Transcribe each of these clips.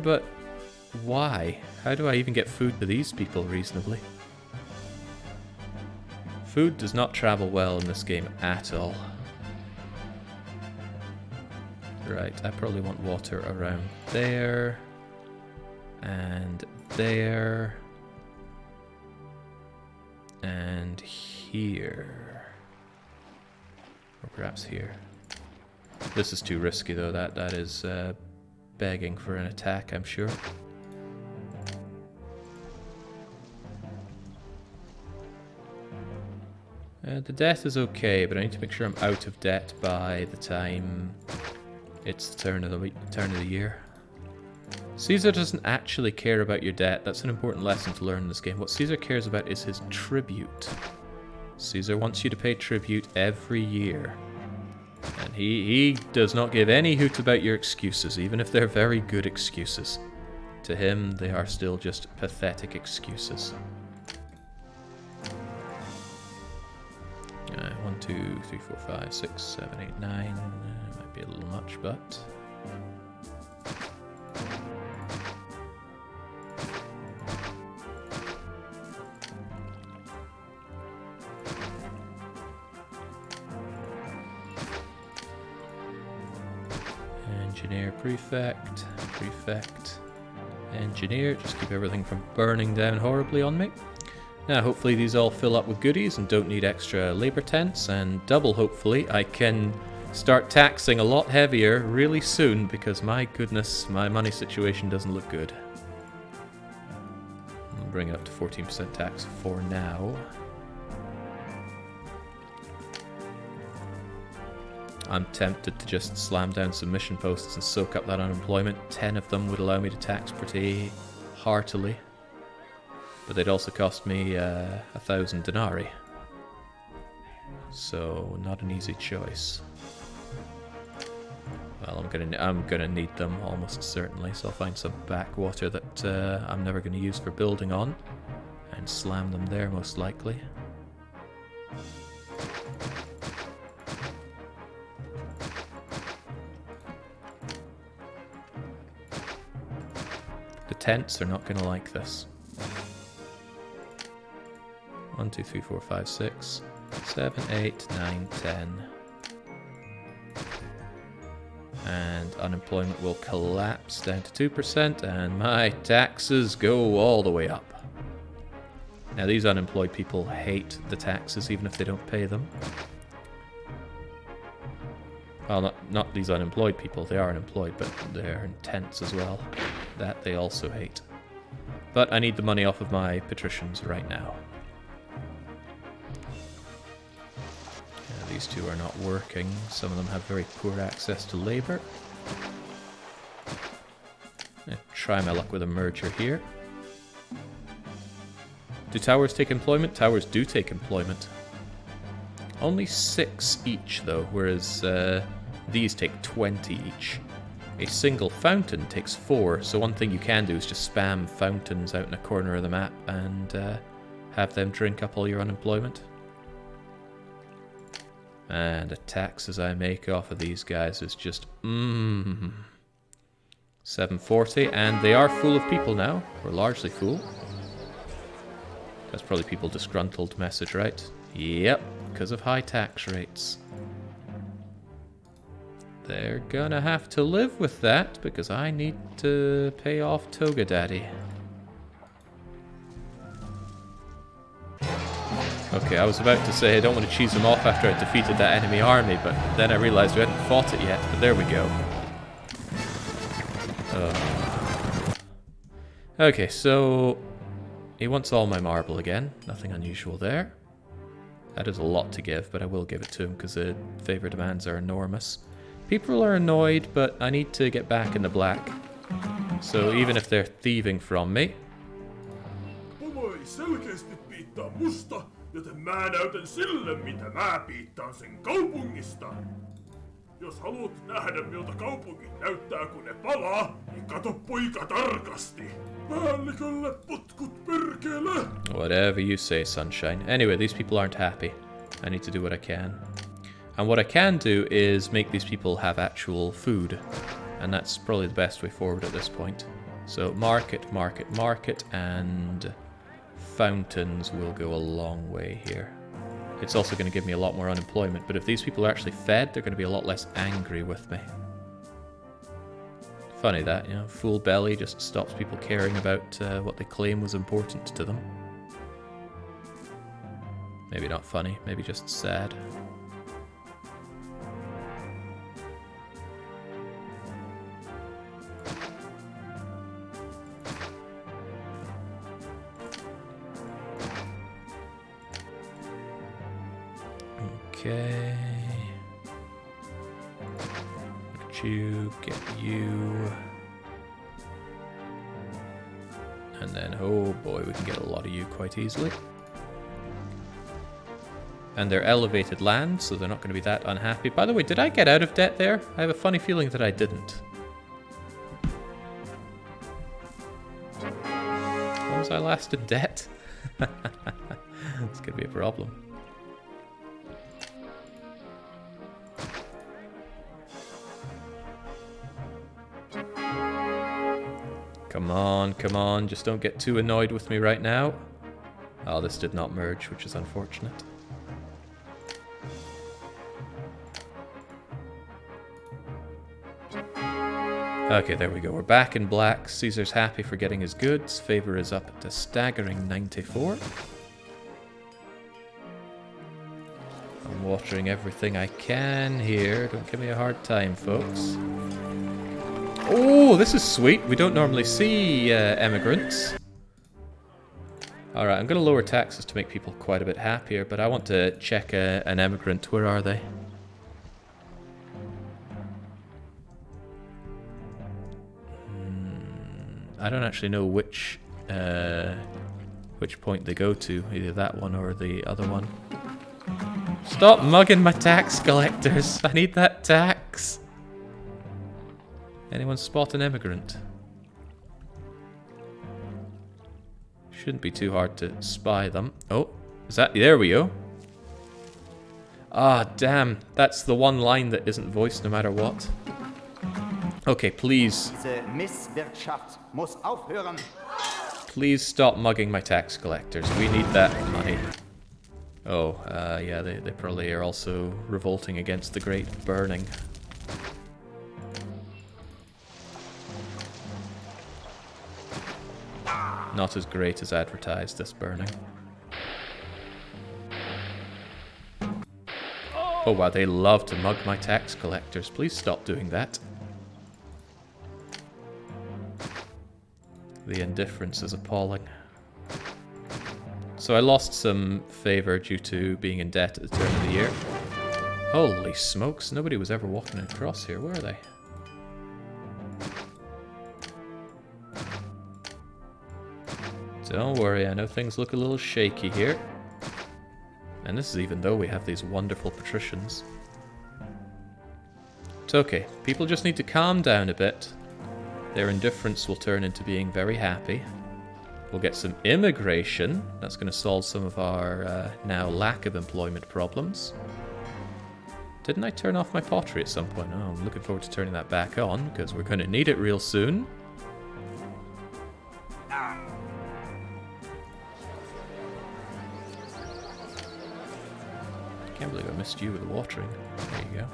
but why? How do I even get food to these people reasonably? Food does not travel well in this game at all. Right, I probably want water around there. And there. And here. Or perhaps here. This is too risky though, that is begging for an attack, I'm sure. The debt is okay, but I need to make sure I'm out of debt by the time it's the turn of the year. Caesar doesn't actually care about your debt. That's an important lesson to learn in this game. What Caesar cares about is his tribute. Caesar wants you to pay tribute every year. And he does not give any hoot about your excuses, even if they're very good excuses. To him, they are still just pathetic excuses. 1, 2, 3, 4, 5, 6, 7, 8, 9. Might be a little much, but... Engineer, prefect, engineer. Just keep everything from burning down horribly on me. Now, hopefully these all fill up with goodies and don't need extra labor tents, and double hopefully I can start taxing a lot heavier really soon, because my goodness, my money situation doesn't look good. I'll bring it up to 14% tax for now. I'm tempted to just slam down some mission posts and soak up that unemployment. 10 of them would allow me to tax pretty heartily. But they'd also cost me 1,000 denarii. So, not an easy choice. Well, I'm gonna need them almost certainly, so I'll find some backwater that I'm never gonna use for building on, and slam them there most likely. The tents are not gonna like this. 1, 2, 3, 4, 5, 6, 7, 8, 9, 10. And unemployment will collapse down to 2%, and my taxes go all the way up. Now, these unemployed people hate the taxes, even if they don't pay them. Well, not these unemployed people. They are unemployed, but they're in tents as well. That they also hate. But I need the money off of my patricians right now. These two are not working. Some of them have very poor access to labor. Try my luck with a merger here. Do towers take employment? Towers do take employment. Only 6 each though, whereas these take 20 each. A single fountain takes 4, so one thing you can do is just spam fountains out in a corner of the map and have them drink up all your unemployment. And the taxes I make off of these guys is just 740, and they are full of people now, or largely full. That's probably people disgruntled message, right? Yep, because of high tax rates. They're gonna have to live with that, because I need to pay off Toga Daddy. Okay, I was about to say I don't want to cheese them off after I defeated that enemy army, but then I realized we hadn't fought it yet, but there we go. Okay, so he wants all my marble again. Nothing unusual there. That is a lot to give, but I will give it to him because the favor demands are enormous. People are annoyed, but I need to get back in the black. So even if they're thieving from me... Joten mä näytän sille, mitä mä piittaan sen kaupungista. Jos haluat nähdä, miltä kaupungit näyttää, kun ne palaa, niin kato poika tarkasti. Päällikölle potkut perkele! Whatever you say, sunshine. Anyway, these people aren't happy. I need to do what I can. And what I can do is make these people have actual food. And that's probably the best way forward at this point. So market, market, market, and fountains will go a long way here. It's also going to give me a lot more unemployment, but if these people are actually fed, they're going to be a lot less angry with me. Funny that, you know, full belly just stops people caring about what they claim was important to them. Maybe not funny, maybe just sad. Okay. Get you. And then, oh boy, we can get a lot of you quite easily. And they're elevated land, so they're not going to be that unhappy. By the way, did I get out of debt there? I have a funny feeling that I didn't. When was I last in debt? It's going to be a problem. Come on, just don't get too annoyed with me right now. Oh, this did not merge, which is unfortunate. Okay, there we go. We're back in black. Caesar's happy for getting his goods. Favor is up at a staggering 94. I'm watering everything I can here. Don't give me a hard time, folks. Oh, this is sweet. We don't normally see emigrants. Alright, I'm going to lower taxes to make people quite a bit happier, but I want to check an emigrant. Where are they? I don't actually know which point they go to, either that one or the other one. Stop mugging my tax collectors! I need that tax! Anyone spot an immigrant? Shouldn't be too hard to spy them. Oh, is that... There we go. Ah, damn. That's the one line that isn't voiced no matter what. Okay, please. Please stop mugging my tax collectors. We need that money. Oh, yeah, they probably are also revolting against the Great Burning. Not as great as advertised, this burning. Oh wow, they love to mug my tax collectors. Please stop doing that. The indifference is appalling. So I lost some favor due to being in debt at the turn of the year. Holy smokes, nobody was ever walking across here. Where are they? Don't worry, I know things look a little shaky here. And this is even though we have these wonderful patricians. It's okay. People just need to calm down a bit. Their indifference will turn into being very happy. We'll get some immigration. That's going to solve some of our now lack of employment problems. Didn't I turn off my pottery at some point? Oh, I'm looking forward to turning that back on, because we're going to need it real soon. I can't believe I missed you with the watering. There you go.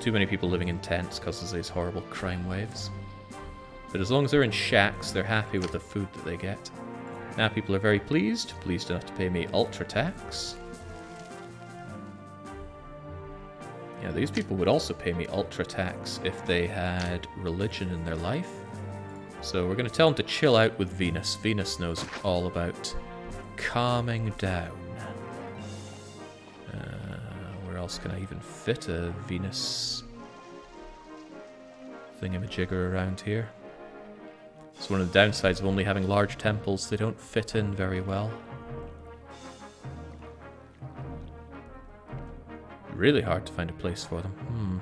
Too many people living in tents causes these horrible crime waves. But as long as they're in shacks, they're happy with the food that they get. Now people are very pleased enough to pay me ultra tax. Yeah, these people would also pay me ultra tax if they had religion in their life. So we're going to tell them to chill out with Venus. Venus knows all about calming down. Where else can I even fit a Venus thingamajigger around here? It's one of the downsides of only having large temples. They don't fit in very well. Really hard to find a place for them.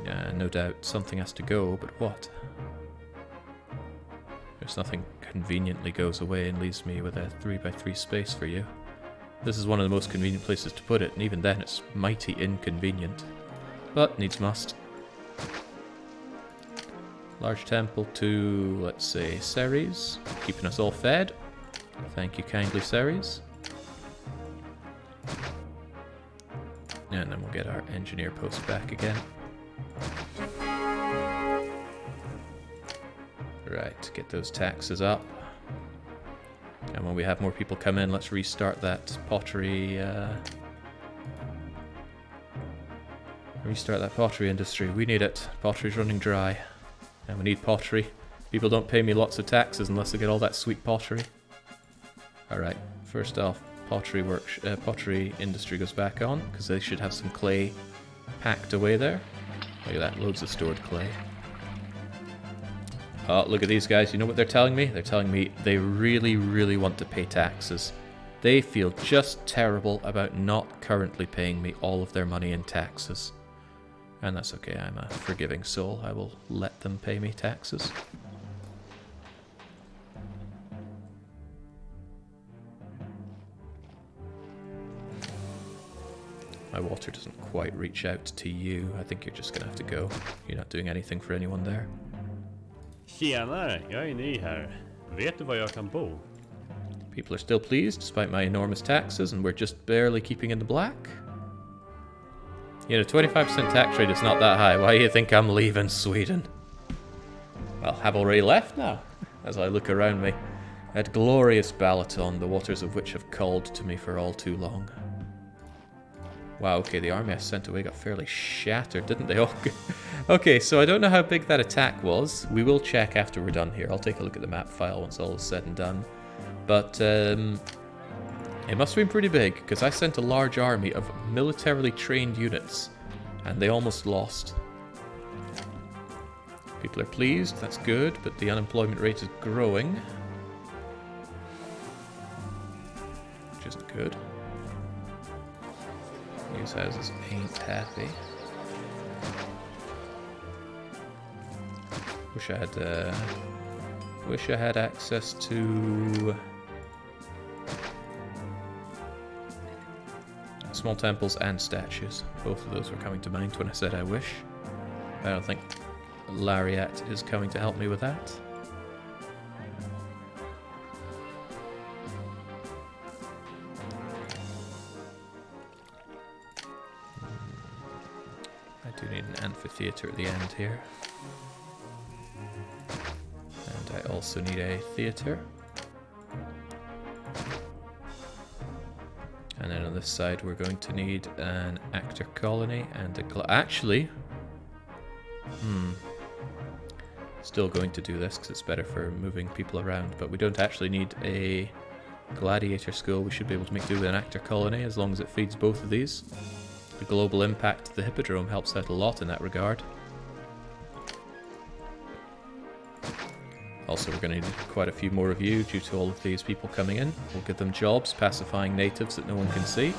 Yeah, no doubt something has to go, but what? There's nothing conveniently goes away and leaves me with a 3x3 space for you. This is one of the most convenient places to put it, and even then it's mighty inconvenient. But needs must. Large temple to, let's say, Ceres, keeping us all fed. Thank you kindly, Ceres. And then we'll get our engineer post back again. Right, get those taxes up. And when we have more people come in, let's restart that pottery. Restart that pottery industry. We need it. Pottery's running dry. And we need pottery. People don't pay me lots of taxes unless they get all that sweet pottery. Alright, first off, pottery industry goes back on, because they should have some clay packed away there. Look at that, loads of stored clay. Oh, look at these guys. You know what they're telling me? They're telling me they really, really want to pay taxes. They feel just terrible about not currently paying me all of their money in taxes. And that's okay, I'm a forgiving soul. I will let them pay me taxes. My water doesn't quite reach out to you. I think you're just gonna have to go. You're not doing anything for anyone there. Tjenare, jag är ny här. Vet du var jag kan bo? People are still pleased despite my enormous taxes, and we're just barely keeping in the black. You know, 25% tax rate is not that high. Why do you think I'm leaving Sweden? Well, I've already left now, as I look around me. At glorious Balaton, the waters of which have called to me for all too long. Wow, okay, the army I sent away got fairly shattered, didn't they? Okay, so I don't know how big that attack was. We will check after we're done here. I'll take a look at the map file once all is said and done. But it must have been pretty big, because I sent a large army of militarily trained units, and they almost lost. People are pleased, that's good, but the unemployment rate is growing. Which isn't good. These houses ain't happy. Wish I had access to small temples and statues. Both of those were coming to mind when I said I wish. I don't think Lariat is coming to help me with that. I do need an amphitheater at the end here. And I also need a theater. And then on this side we're going to need an actor colony and a actually, still going to do this because it's better for moving people around, but we don't actually need a gladiator school. We should be able to make do with an actor colony as long as it feeds both of these. The global impact of the hippodrome helps out a lot in that regard. Also, we're going to need quite a few more of you due to all of these people coming in. We'll give them jobs, pacifying natives that no one can see.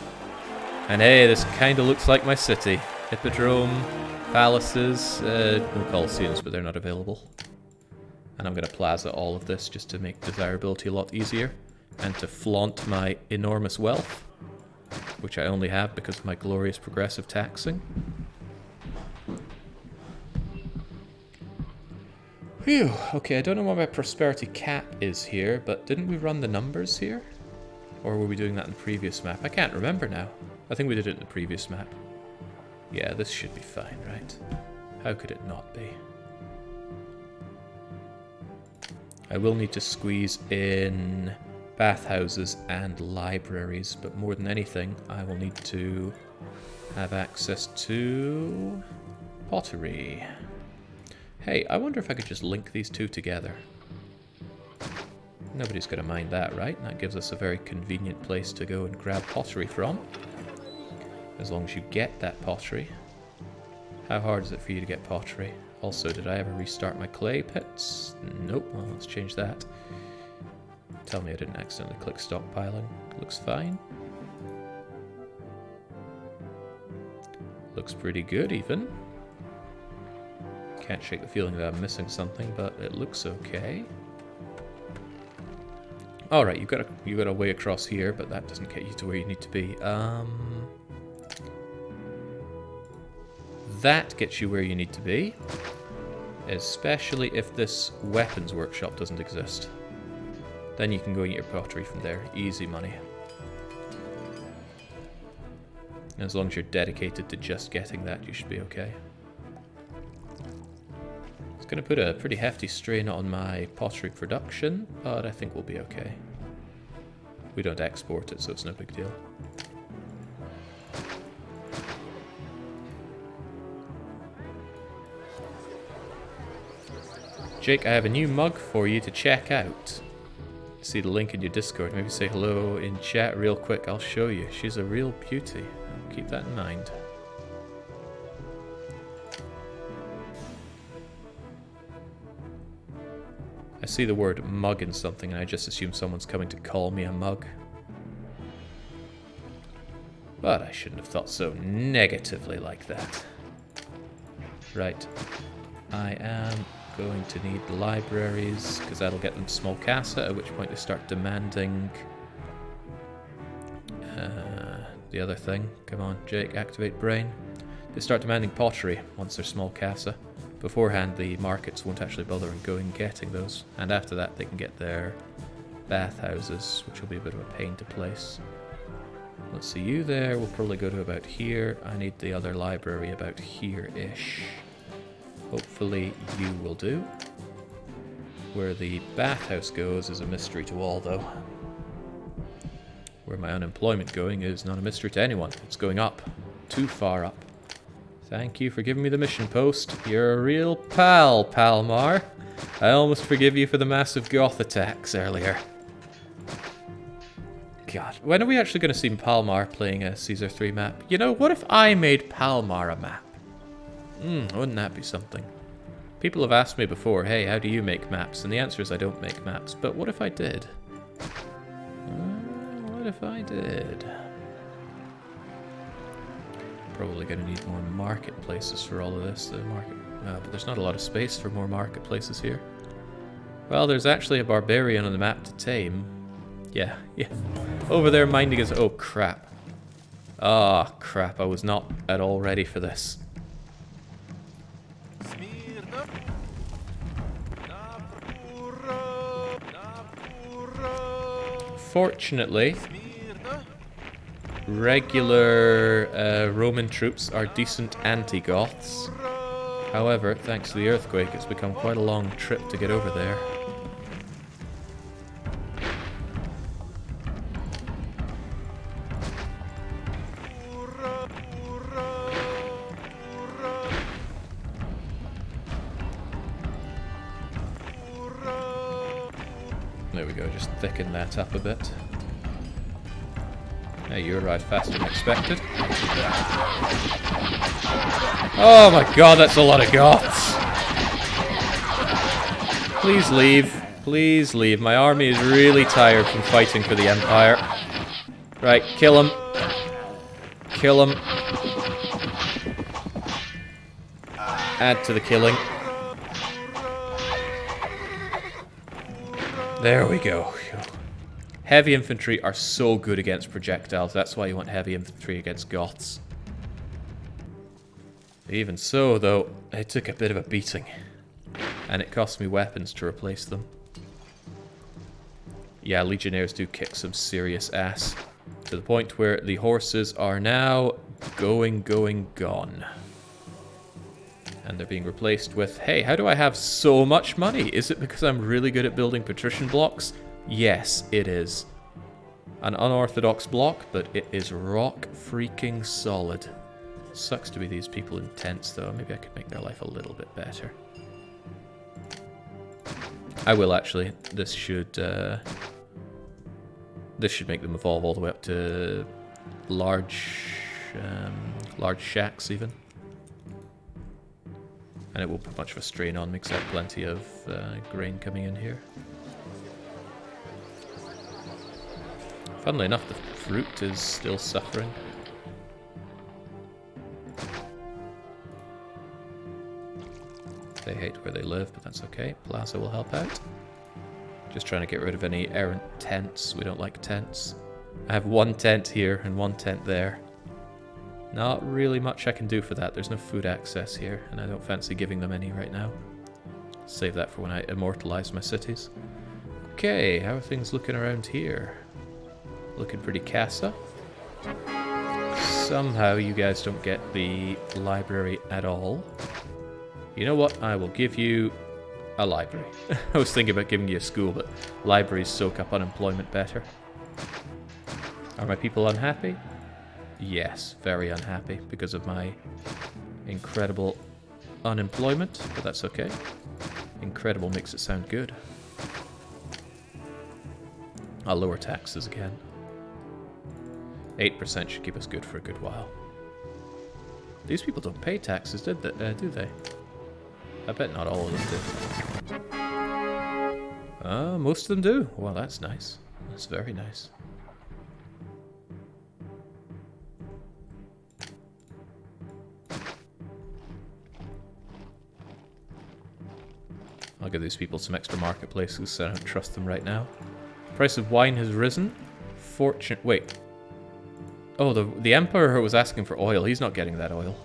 And hey, this kind of looks like my city. Hippodrome, palaces, no coliseums, but they're not available. And I'm going to plaza all of this just to make desirability a lot easier. And to flaunt my enormous wealth, which I only have because of my glorious progressive taxing. Phew, okay, I don't know what my prosperity cap is here, but didn't we run the numbers here? Or were we doing that in the previous map? I can't remember now. I think we did it in the previous map. Yeah, this should be fine, right? How could it not be? I will need to squeeze in bathhouses and libraries, but more than anything, I will need to have access to pottery. Hey, I wonder if I could just link these two together. Nobody's going to mind that, right? That gives us a very convenient place to go and grab pottery from. As long as you get that pottery. How hard is it for you to get pottery? Also, did I ever restart my clay pits? Nope. Well, let's change that. Tell me I didn't accidentally click stockpiling. Looks fine. Looks pretty good, even. Can't shake the feeling that I'm missing something, but it looks okay. Alright, you got a way across here, but that doesn't get you to where you need to be. That gets you where you need to be. Especially if this weapons workshop doesn't exist. Then you can go and get your pottery from there. Easy money. As long as you're dedicated to just getting that, you should be okay. It's going to put a pretty hefty strain on my pottery production, but I think we'll be okay. We don't export it, so it's no big deal. Jake, I have a new mug for you to check out. See the link in your Discord. Maybe say hello in chat real quick. I'll show you. She's a real beauty. I'll keep that in mind. I see the word mug in something and I just assume someone's coming to call me a mug. But I shouldn't have thought so negatively like that. Right. I am going to need libraries, because that'll get them small casa, at which point they start demanding the other thing. Come on, Jake, activate brain. They start demanding pottery once they're small casa. Beforehand, the markets won't actually bother in going and getting those, and after that they can get their bathhouses, which will be a bit of a pain to place. Let's see, you there will probably go to about here. I need the other library about here-ish. Hopefully you will do. Where the bathhouse goes is a mystery to all, though. Where my unemployment going is not a mystery to anyone. It's going up. Too far up. Thank you for giving me the mission post. You're a real pal, Palmar. I almost forgive you for the massive goth attacks earlier. God, when are we actually going to see Palmar playing a Caesar 3 map? You know, what if I made Palmar a map? Wouldn't that be something? People have asked me before, hey, how do you make maps? And the answer is I don't make maps. But what if I did? What if I did? Probably going to need more marketplaces for all of this. But there's not a lot of space for more marketplaces here. Well, there's actually a barbarian on the map to tame. Yeah. Over there minding his... Oh, crap. Ah, crap. I was not at all ready for this. Fortunately, regular Roman troops are decent anti-Goths. However, thanks to the earthquake, it's become quite a long trip to get over there. There we go, just thicken that up a bit. Yeah, you arrived faster than expected. Oh my god, that's a lot of Goths! Please leave. Please leave. My army is really tired from fighting for the Empire. Right, kill him. Kill him. Add to the killing. There we go. Heavy infantry are so good against projectiles. That's why you want heavy infantry against Goths. Even so, though, it took a bit of a beating. And it cost me weapons to replace them. Yeah, Legionnaires do kick some serious ass. To the point where the horses are now gone. And they're being replaced with, hey, how do I have so much money? Is it because I'm really good at building patrician blocks? Yes, it is. An unorthodox block, but it is rock freaking solid. Sucks to be these people in tents, though. Maybe I could make their life a little bit better. I will, actually. This should make them evolve all the way up to large shacks, even. And it won't put much of a strain on me, because I have plenty of grain coming in here. Funnily enough, the fruit is still suffering. They hate where they live, but that's okay. Plaza will help out. Just trying to get rid of any errant tents. We don't like tents. I have one tent here and one tent there. Not really much I can do for that. There's no food access here, and I don't fancy giving them any right now. Save that for when I immortalize my cities. Okay, how are things looking around here? Looking pretty casa. Somehow you guys don't get the library at all. You know what? I will give you a library. I was thinking about giving you a school, but libraries soak up unemployment better. Are my people unhappy? Yes, very unhappy because of my incredible unemployment, but that's okay. Incredible makes it sound good. I'll lower taxes again. 8% should keep us good for a good while. These people don't pay taxes, do they? I bet not all of them do. Most of them do. Well, that's nice. That's very nice. I'll give these people some extra marketplaces, so I don't trust them right now. Price of wine has risen. Wait. Oh, the Emperor was asking for oil. He's not getting that oil.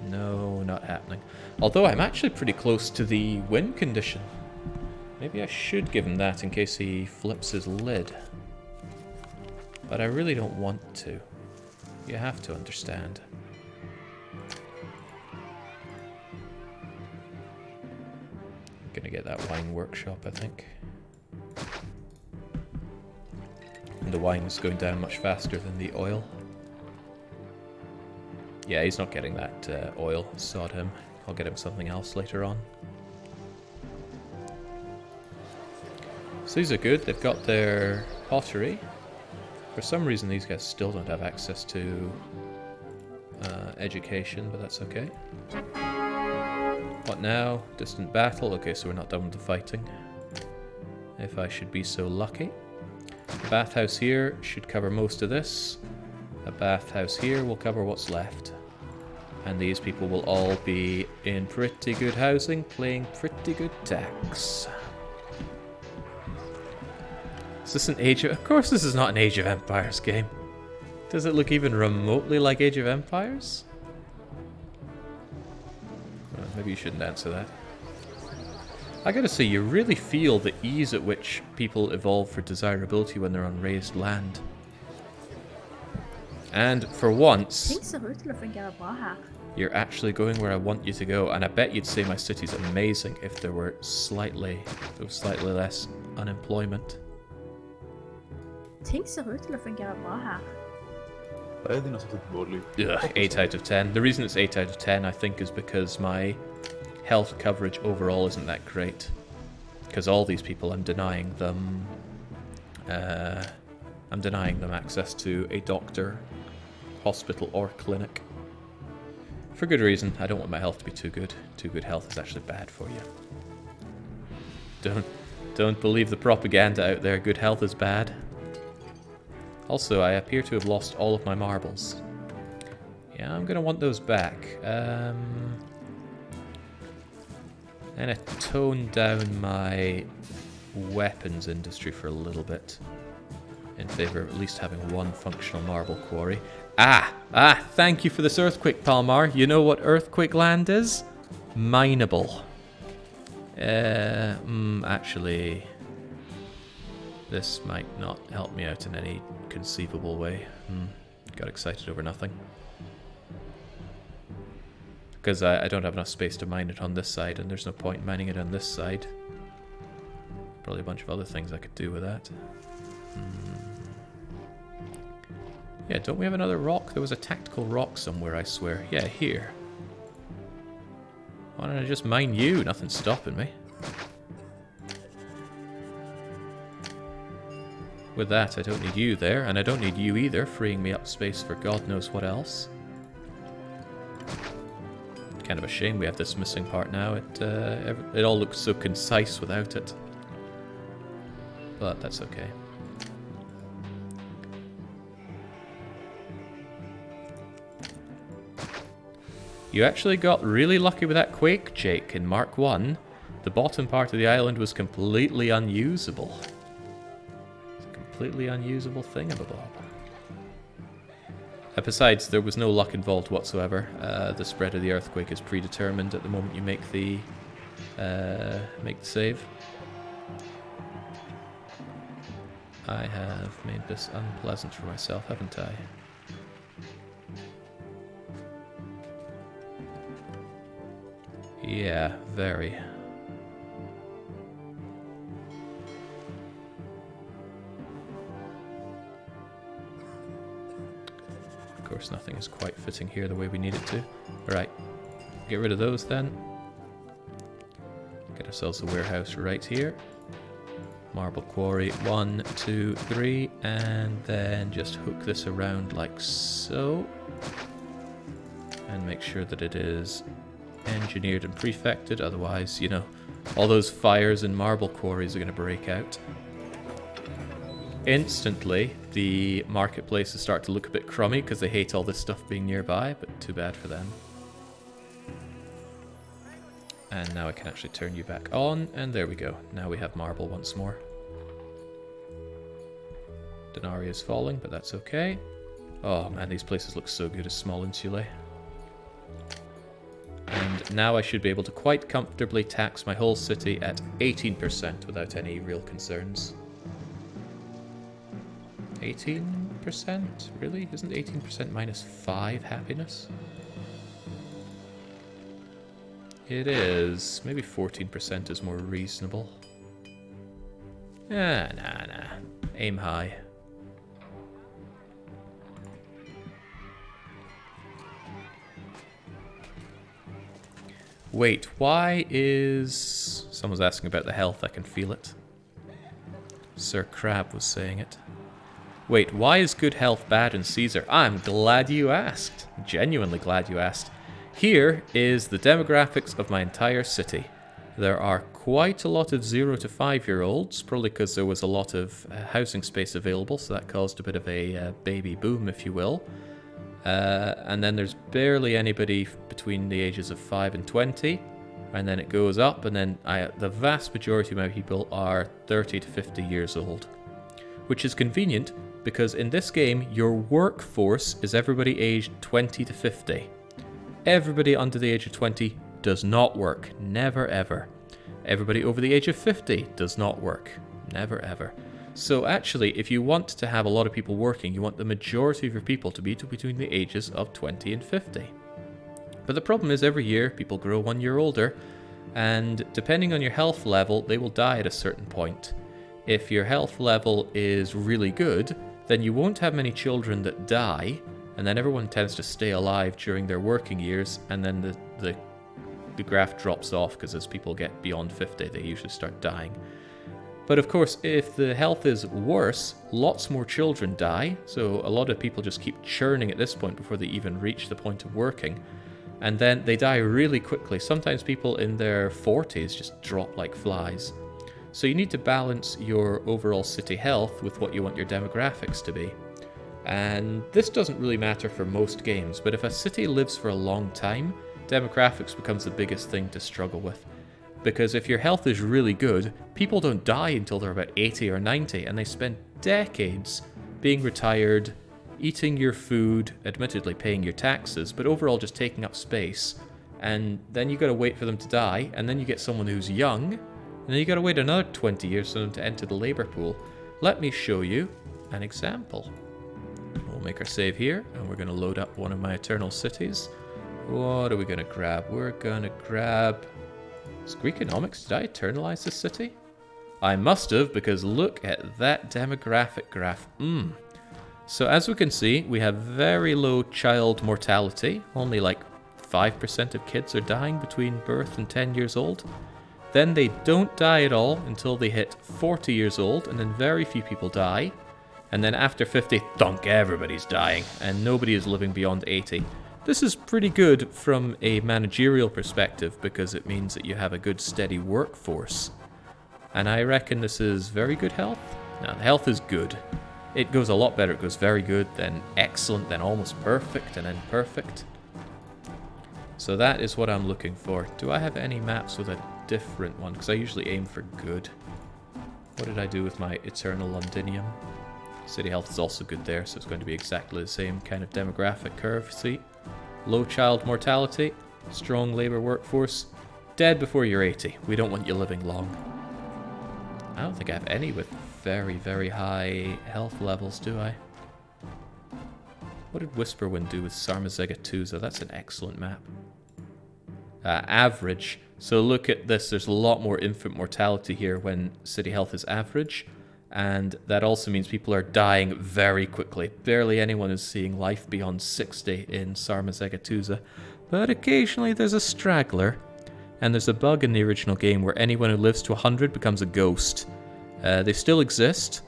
No, not happening. Although I'm actually pretty close to the win condition. Maybe I should give him that in case he flips his lid. But I really don't want to. You have to understand. I'm gonna get that wine workshop, I think. And the wine is going down much faster than the oil. Yeah, he's not getting that oil. Sod him. I'll get him something else later on. So these are good. They've got their pottery. For some reason, these guys still don't have access to education, but that's okay. What now? Distant battle. Okay, so we're not done with the fighting. If I should be so lucky. The bathhouse here should cover most of this. A bathhouse here will cover what's left. And these people will all be in pretty good housing, playing pretty good tax. Is this an Age of... Of course this is not an Age of Empires game. Does it look even remotely like Age of Empires? Well, maybe you shouldn't answer that. I gotta say, you really feel the ease at which people evolve for desirability when they're on raised land. And for once, Ting ser ut til å fungere bra her. you're actually going where I want you to go. And I bet you'd say my city's amazing if there was slightly less unemployment. Ting ser ut til å fungere bra her. Ugh, 8 out of 10. The reason it's 8 out of 10, I think, is because my health coverage overall isn't that great. Because all these people, I'm denying them access to a doctor, hospital, or clinic. For good reason. I don't want my health to be too good. Too good health is actually bad for you. Don't believe the propaganda out there. Good health is bad. Also, I appear to have lost all of my marbles. Yeah, I'm gonna want those back. And I tone down my weapons industry for a little bit. In favor of at least having one functional marble quarry. Thank you for this earthquake, Palmar. You know what earthquake land is? Mineable. Actually, this might not help me out in any conceivable way. Got excited over nothing. Because I don't have enough space to mine it on this side, and there's no point mining it on this side. Probably a bunch of other things I could do with that. Yeah, don't we have another rock? There was a tactical rock somewhere, I swear. Yeah, here. Why don't I just mine you? Nothing's stopping me. With that, I don't need you there, and I don't need you either, freeing me up space for God knows what else. Kind of a shame we have this missing part now. It all looks so concise without it. But that's okay. You actually got really lucky with that quake, Jake. In Mark 1, the bottom part of the island was completely unusable. completely unusable thingamabob. Besides, there was no luck involved whatsoever. The spread of the earthquake is predetermined at the moment you make the save. I have made this unpleasant for myself, haven't I? Yeah, very. Of course, nothing is quite fitting here the way we need it to. Alright, get rid of those then. Get ourselves a warehouse right here. Marble quarry, 1, 2, 3, and then just hook this around like so. And make sure that it is engineered and prefected, otherwise, you know, all those fires in marble quarries are going to break out. Instantly, the marketplaces start to look a bit crummy because they hate all this stuff being nearby, but too bad for them. And now I can actually turn you back on, and there we go. Now we have marble once more. Denarii is falling, but that's okay. Oh man, these places look so good as small insulae. And now I should be able to quite comfortably tax my whole city at 18% without any real concerns. 18%? Really? Isn't 18% minus 5 happiness? It is. Maybe 14% is more reasonable. Nah. Aim high. Wait, why is... Someone's asking about the health, I can feel it. Sir Crab was saying it. Wait, why is good health bad in Caesar? I'm glad you asked. Genuinely glad you asked. Here is the demographics of my entire city. There are quite a lot of 0 to 5-year-olds, probably because there was a lot of housing space available, so that caused a bit of a baby boom, if you will. And then there's barely anybody between the ages of 5 and 20, and then it goes up, and then the vast majority of my people are 30 to 50 years old. Which is convenient, because in this game, your workforce is everybody aged 20 to 50. Everybody under the age of 20 does not work. Never ever. Everybody over the age of 50 does not work. Never ever. So actually, if you want to have a lot of people working, you want the majority of your people to be between the ages of 20 and 50. But the problem is every year, people grow 1 year older, and depending on your health level, they will die at a certain point. If your health level is really good, then you won't have many children that die, and then everyone tends to stay alive during their working years, and then the graph drops off because as people get beyond 50, they usually start dying. But of course, if the health is worse, lots more children die, so a lot of people just keep churning at this point before they even reach the point of working. And then they die really quickly. Sometimes people in their 40s just drop like flies. So you need to balance your overall city health with what you want your demographics to be. And this doesn't really matter for most games, but if a city lives for a long time, demographics becomes the biggest thing to struggle with. Because if your health is really good, people don't die until they're about 80 or 90, and they spend decades being retired, eating your food, admittedly paying your taxes, but overall just taking up space. And then you gotta wait for them to die, and then you get someone who's young, and then you gotta wait another 20 years for them to enter the labor pool. Let me show you an example. We'll make our save here, and we're gonna load up one of my eternal cities. What are we gonna grab? We're gonna grab... Is Greekonomics? Did I eternalize this city? I must have, because look at that demographic graph. So as we can see, we have very low child mortality. Only like 5% of kids are dying between birth and 10 years old. Then they don't die at all until they hit 40 years old, and then very few people die. And then after 50, thunk, everybody's dying, and nobody is living beyond 80. This is pretty good from a managerial perspective because it means that you have a good steady workforce. And I reckon this is very good health. Now, the health is good. It goes a lot better. It goes very good, then excellent, then almost perfect, and then perfect. So that is what I'm looking for. Do I have any maps with a different one? Because I usually aim for good. What did I do with my Eternal Londinium? City health is also good there, so it's going to be exactly the same kind of demographic curve. See? Low child mortality, strong labour workforce, dead before you're 80. We don't want you living long. I don't think I have any with very, very high health levels, do I? What did Whisperwind do with Sarmazega-Tuza? That's an excellent map. Average. So look at this. There's a lot more infant mortality here when city health is average. And that also means people are dying very quickly. Barely anyone is seeing life beyond 60 in Sarmazega-Tuza. But occasionally there's a straggler. And there's a bug in the original game where anyone who lives to 100 becomes a ghost. They still exist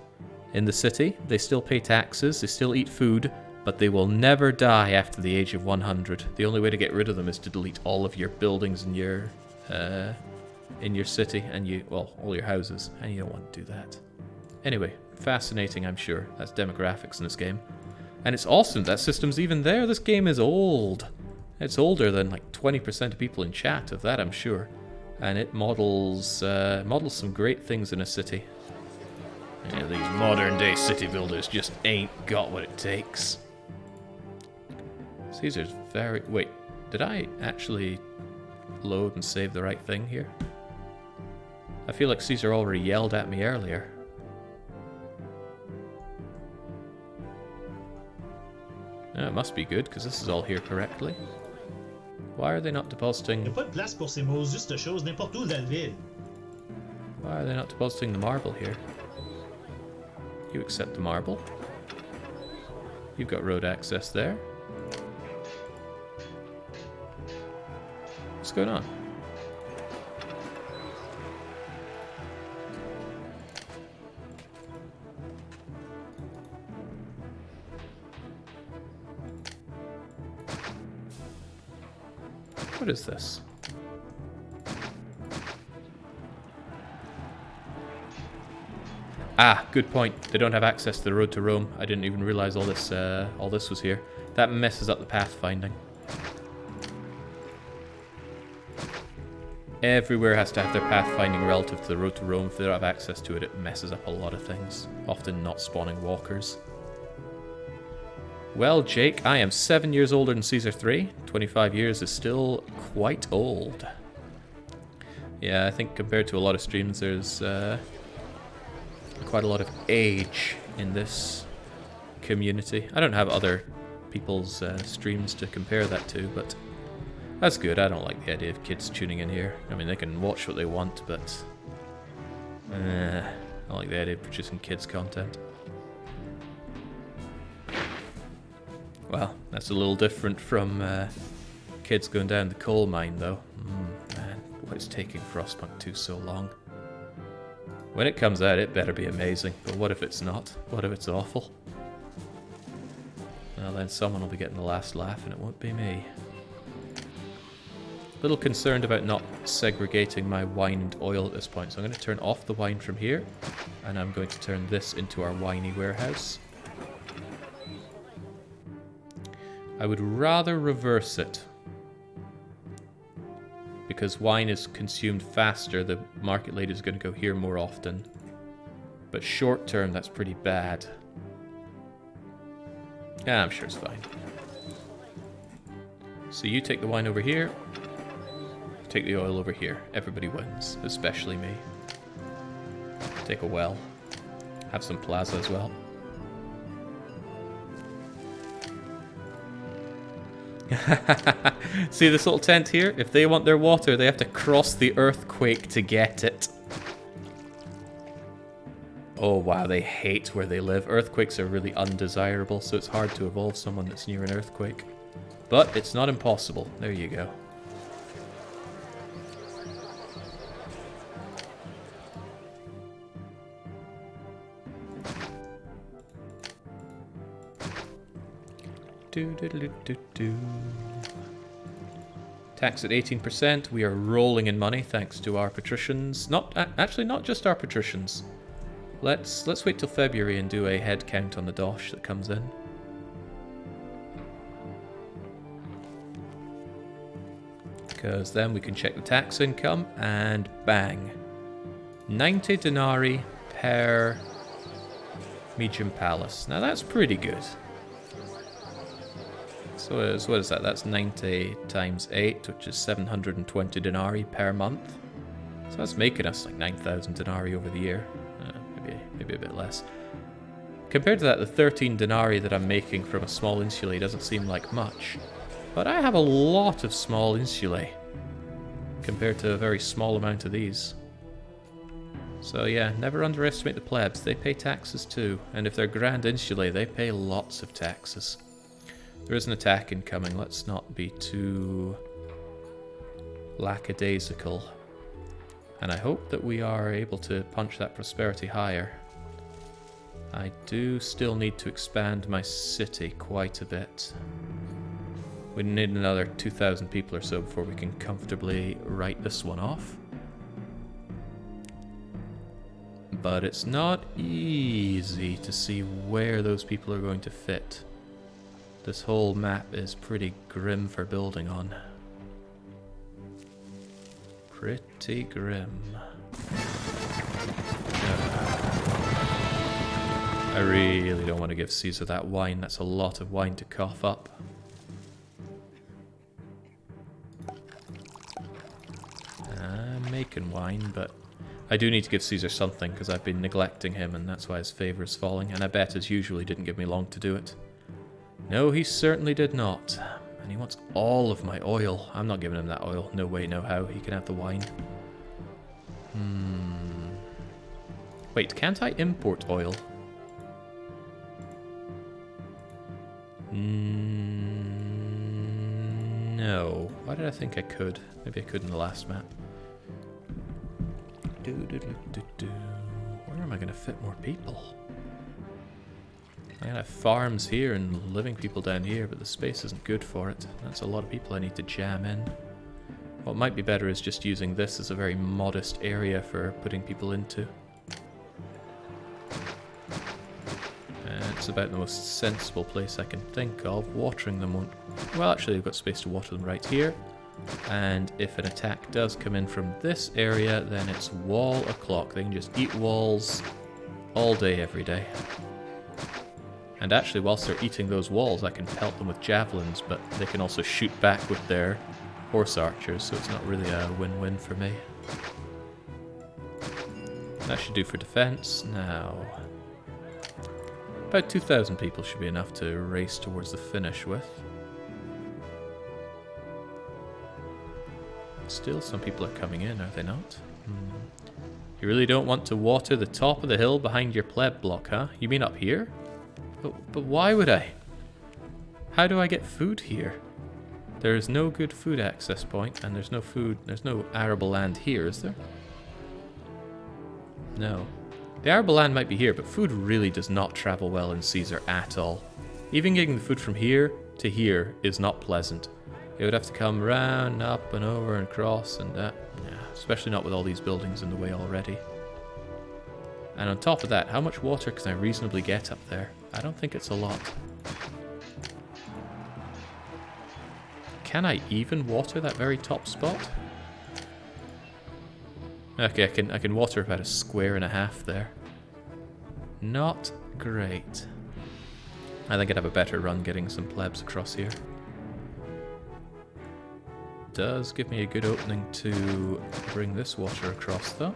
in the city. They still pay taxes. They still eat food. But they will never die after the age of 100. The only way to get rid of them is to delete all of your buildings in your city and all your houses. And you don't want to do that. Anyway, fascinating, I'm sure. That's demographics in this game. And it's awesome that system's even there. This game is old. It's older than like 20% of people in chat, of that I'm sure. And it models some great things in a city. Yeah, these modern day city builders just ain't got what it takes. Caesar's very... Wait, did I actually load and save the right thing here? I feel like Caesar already yelled at me earlier. It must be good, because this is all here correctly. Why are they not depositing... Y'a pas de place pour ces maudits choses n'importe où dans la ville. Why are they not depositing the marble here? You accept the marble. You've got road access there. What's going on? What is this? Ah, good point. They don't have access to the road to Rome. I didn't even realize all this was here. That messes up the pathfinding. Everywhere has to have their pathfinding relative to the road to Rome. If they don't have access to it, it messes up a lot of things. Often not spawning walkers. Well, Jake, I am 7 years older than Caesar 3. 25 years is still quite old. Yeah, I think compared to a lot of streams, there's quite a lot of age in this community. I don't have other people's streams to compare that to, but that's good. I don't like the idea of kids tuning in here. I mean, they can watch what they want, but I don't like the idea of producing kids content. Well, that's a little different from kids going down the coal mine, though. Man, what is taking Frostpunk 2 so long? When it comes out, it better be amazing. But what if it's not? What if it's awful? Well, then someone will be getting the last laugh, and it won't be me. A little concerned about not segregating my wine and oil at this point, so I'm going to turn off the wine from here, and I'm going to turn this into our winey warehouse. I would rather reverse it, because wine is consumed faster, the market lady is going to go here more often. But short term, that's pretty bad. Yeah, I'm sure it's fine. So you take the wine over here, take the oil over here. Everybody wins, especially me. Take a well. Have some plaza as well. See this little tent here? If they want their water, they have to cross the earthquake to get it. Oh wow, they hate where they live. Earthquakes are really undesirable, so it's hard to evolve someone that's near an earthquake. But it's not impossible. There you go. Tax at 18%. We are rolling in money thanks to our patricians. Actually, not just our patricians. Let's wait till February and do a head count on the dosh that comes in. Because then we can check the tax income and bang. 90 denarii per Medium Palace. Now that's pretty good. So what is that? That's 90 times 8, which is 720 denarii per month. So that's making us like 9,000 denarii over the year. Maybe a bit less. Compared to that, the 13 denarii that I'm making from a small insulae doesn't seem like much. But I have a lot of small insulae compared to a very small amount of these. So yeah, never underestimate the plebs. They pay taxes too. And if they're grand insulae, they pay lots of taxes. There is an attack incoming. Let's not be too lackadaisical. And I hope that we are able to punch that prosperity higher. I do still need to expand my city quite a bit. We need another 2,000 people or so before we can comfortably write this one off. But it's not easy to see where those people are going to fit. This whole map is pretty grim for building on. Pretty grim. I really don't want to give Caesar that wine. That's a lot of wine to cough up. I'm making wine, but I do need to give Caesar something because I've been neglecting him and that's why his favour is falling. And I bet as usual he didn't give me long to do it. No, he certainly did not. And he wants all of my oil. I'm not giving him that oil. No way, no how. He can have the wine. Wait, can't I import oil? No. Why did I think I could? Maybe I could in the last map. Where am I going to fit more people? I'm going to have farms here and living people down here, but the space isn't good for it. That's a lot of people I need to jam in. What might be better is just using this as a very modest area for putting people into. It's about the most sensible place I can think of. Watering them won't... Well, actually, I've got space to water them right here. And if an attack does come in from this area, then it's wall o'clock. They can just eat walls all day, every day. And actually, whilst they're eating those walls, I can pelt them with javelins, but they can also shoot back with their horse archers, so it's not really a win-win for me. That should do for defense. Now... about 2,000 people should be enough to race towards the finish with. Still, some people are coming in, are they not? You really don't want to water the top of the hill behind your pleb block, huh? You mean up here? But why would I? How do I get food here? There is no good food access point, and there's no food, there's no arable land here, is there? No. The arable land might be here, but food really does not travel well in Caesar at all. Even getting the food from here to here is not pleasant. It would have to come round, up and over and across, and yeah, especially not with all these buildings in the way already. And on top of that, how much water can I reasonably get up there? I don't think it's a lot. Can I even water that very top spot? Okay, I can water about 1.5 squares there. Not great. I think I'd have a better run getting some plebs across here. Does give me a good opening to bring this water across, though.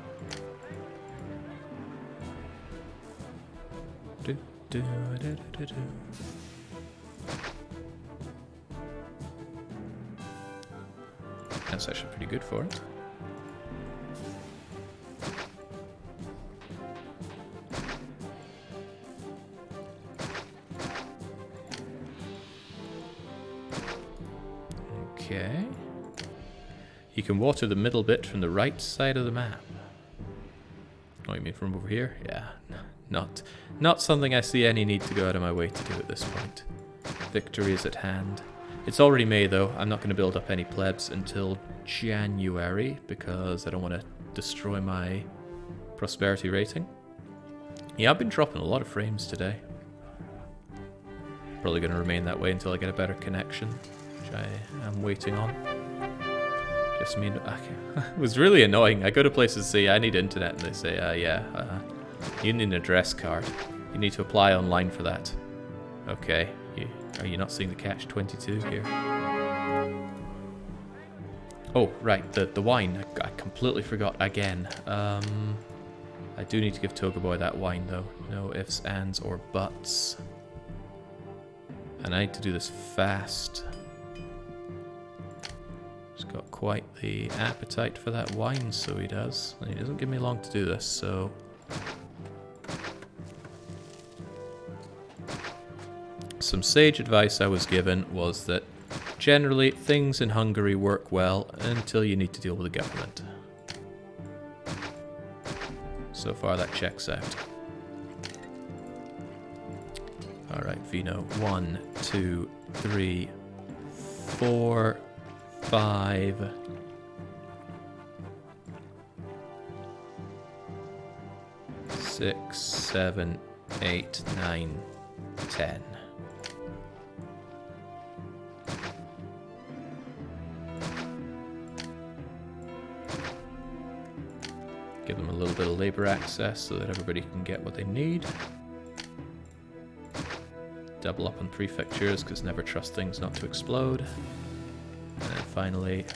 That's actually pretty good for it. Okay. You can water the middle bit from the right side of the map. Oh, you mean from over here? Yeah. Not something I see any need to go out of my way to do at this point. Victory is at hand. It's already May, though. I'm not going to build up any plebs until January because I don't want to destroy my prosperity rating. Yeah, I've been dropping a lot of frames today. Probably going to remain that way until I get a better connection, which I am waiting on. Just mean, it was really annoying. I go to places and say, I need internet, and they say, you need an address card. You need to apply online for that. Okay. Are you not seeing the catch-22 here? Oh, right, the wine. I completely forgot again. I do need to give Toga Boy that wine, though. No ifs, ands, or buts. And I need to do this fast. He's got quite the appetite for that wine, so he does. And he doesn't give me long to do this, so... Some sage advice I was given was that generally things in Hungary work well until you need to deal with the government. So far that checks out. Alright, Vino. 1, 2, 3, 4, 5. 6, 7, 8, 9, 10. Give them a little bit of labor access so that everybody can get what they need. Double up on prefectures, because never trust things not to explode. And then finally...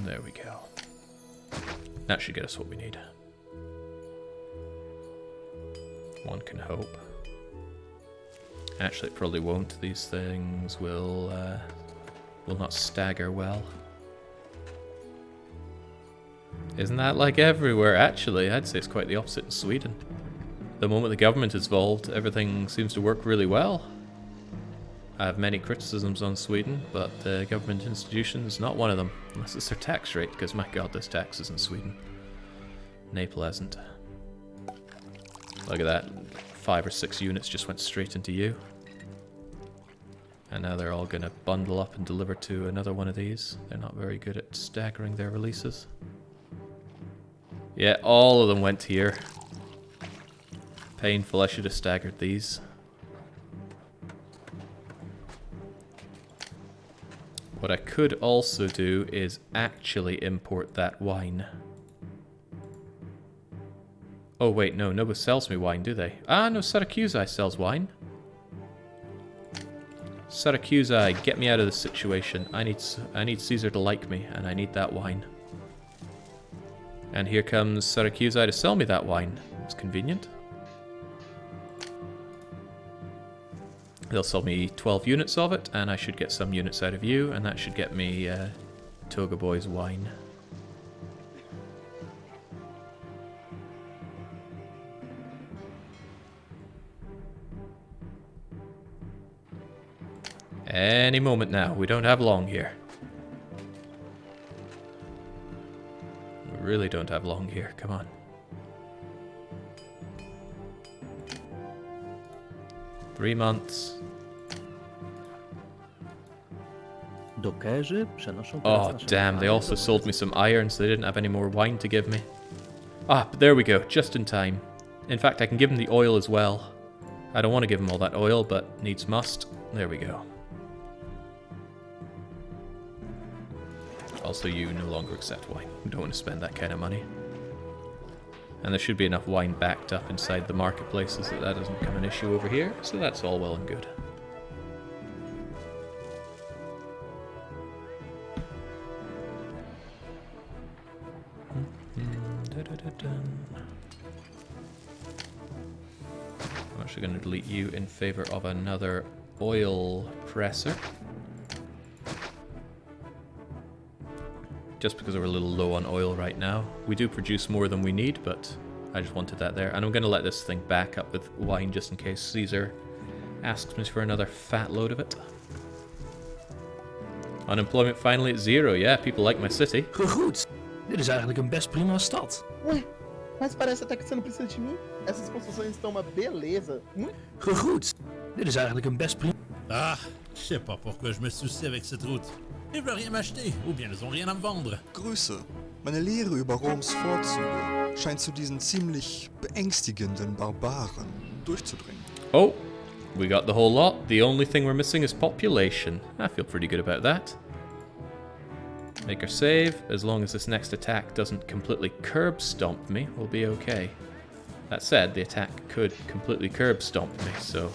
There we go. That should get us what we need. One can hope. Actually, it probably won't. These things will not stagger well. Isn't that like everywhere? Actually, I'd say it's quite the opposite in Sweden. The moment the government is involved, everything seems to work really well. I have many criticisms on Sweden, but the government institution is not one of them. Unless it's their tax rate, because my god, there's taxes in Sweden. Nay pleasant. Look at that. 5 or 6 units just went straight into you. And now they're all going to bundle up and deliver to another one of these. They're not very good at staggering their releases. Yeah, all of them went here. Painful, I should have staggered these. What I could also do is actually import that wine. Oh wait, no, nobody sells me wine, do they? Ah, no, Syracuse sells wine. Syracuse, get me out of this situation. I need Caesar to like me, and I need that wine. And here comes Syracuse to sell me that wine. It's convenient. They'll sell me 12 units of it, and I should get some units out of you, and that should get me Toga Boy's wine. Any moment now. We don't have long here. We really don't have long here. Come on. Three months. Oh, damn. They also sold me some iron, so they didn't have any more wine to give me. Ah, but there we go. Just in time. In fact, I can give them the oil as well. I don't want to give them all that oil, but needs must. There we go. Also, you no longer accept wine. You don't want to spend that kind of money. And there should be enough wine backed up inside the marketplaces that doesn't become an issue over here. So that's all well and good. I'm actually going to delete you in favor of another oil presser. Just because we're a little low on oil right now. We do produce more than we need, but I just wanted that there. And I'm going to let this thing back up with wine just in case Caesar asks me for another fat load of it. Unemployment finally at 0. Yeah, people like my city. Goed. Dit is eigenlijk een best prima stad. Ué, mas parece até que você não precisa de mim. Essas construções estão uma beleza. Goed. Dit is eigenlijk een best prima... Ah, je sais pas pourquoi je me soucie avec cette route. Ils veulent rien m'acheter, ou bien ils ont rien à me vendre. Grüße. Meine Lehre über Roms Vorzüge scheint zu diesen ziemlich beängstigenden Barbaren durchzudringen. Oh, we got the whole lot. The only thing we're missing is population. I feel pretty good about that. Make our save. As long as this next attack doesn't completely curb stomp me, we'll be okay. That said, the attack could completely curb stomp me, so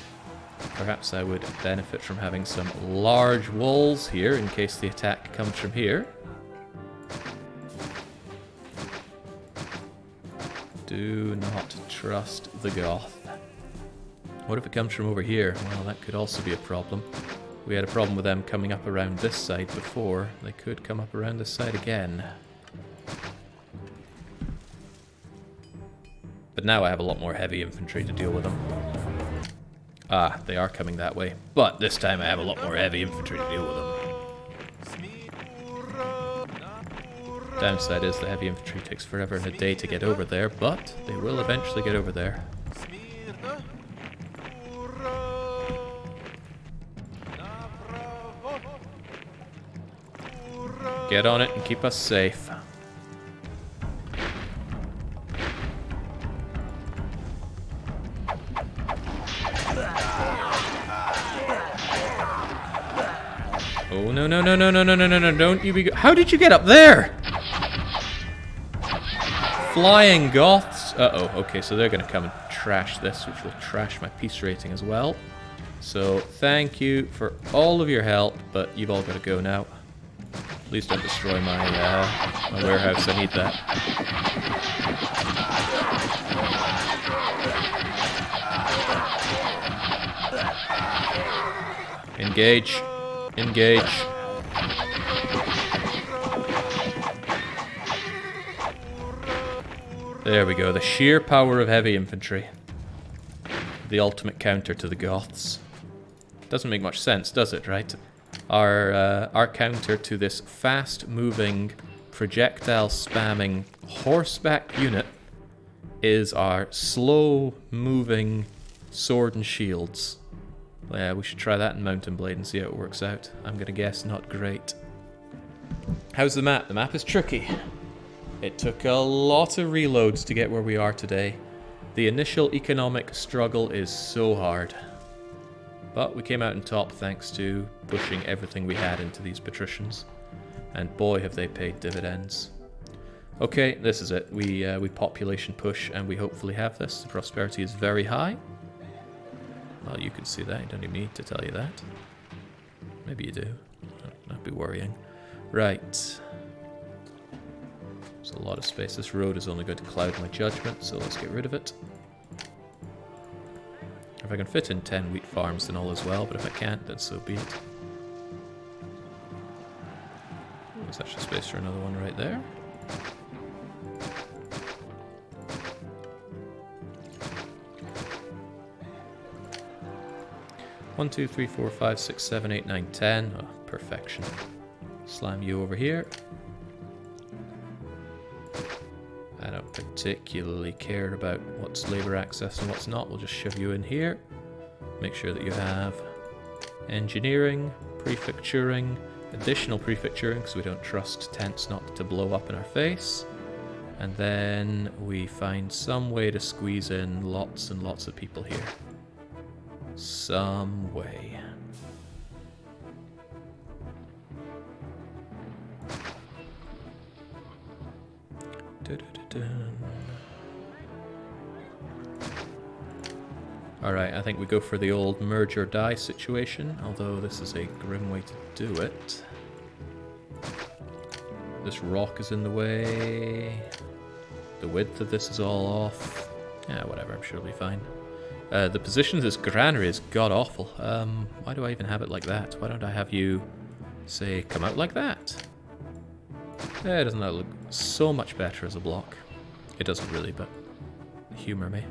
perhaps I would benefit from having some large walls here in case the attack comes from here. Do not trust the Goth. What if it comes from over here? Well, that could also be a problem. We had a problem with them coming up around this side before. They could come up around this side again. But now I have a lot more heavy infantry to deal with them. Ah, they are coming that way. But this time I have a lot more heavy infantry to deal with them. Downside is the heavy infantry takes forever and a day to get over there, but they will eventually get over there. Get on it and keep us safe. Oh, no, no, no, no, no, no, no, no, no, don't you be... How did you get up there? Flying Goths. Uh-oh, okay, so they're gonna come and trash this, which will trash my peace rating as well. So, thank you for all of your help, but you've all got to go now. Please don't destroy my, my warehouse, I need that. Engage. Engage. There we go, the sheer power of heavy infantry. The ultimate counter to the Goths. Doesn't make much sense, does it, right? Our counter to this fast-moving, projectile-spamming horseback unit is our slow-moving sword and shields. Yeah, we should try that in Mountain Blade and see how it works out. I'm gonna guess not great. How's the map? The map is tricky. It took a lot of reloads to get where we are today. The initial economic struggle is so hard. But we came out on top thanks to pushing everything we had into these patricians. And boy have they paid dividends. Okay, this is it. We population push and we hopefully have this. The prosperity is very high. Well, you can see that. I don't even need to tell you that. Maybe you do. That'd be worrying. Right. There's a lot of space. This road is only going to cloud my judgment, so let's get rid of it. If I can fit in 10 wheat farms, then all is well, but if I can't, then so be it. There's actually space for another one right there. One, 2, 3, 4, 5, 6, 7, 8, 9, 10. Oh, perfection. Slam you over here. I don't particularly care about what's labor access and what's not. We'll just shove you in here. Make sure that you have engineering, prefecturing, additional prefecturing, because we don't trust tents not to blow up in our face. And then we find some way to squeeze in lots and lots of people here. Some way. Alright, I think we go for the old merge or die situation, although this is a grim way to do it. This rock is in the way. The width of this is all off. Yeah, whatever, I'm sure it'll be fine. The position of this granary is god-awful. Why do I even have it like that? Why don't I have you, say, come out like that? Yeah, doesn't that look so much better as a block? It doesn't really, but humor me.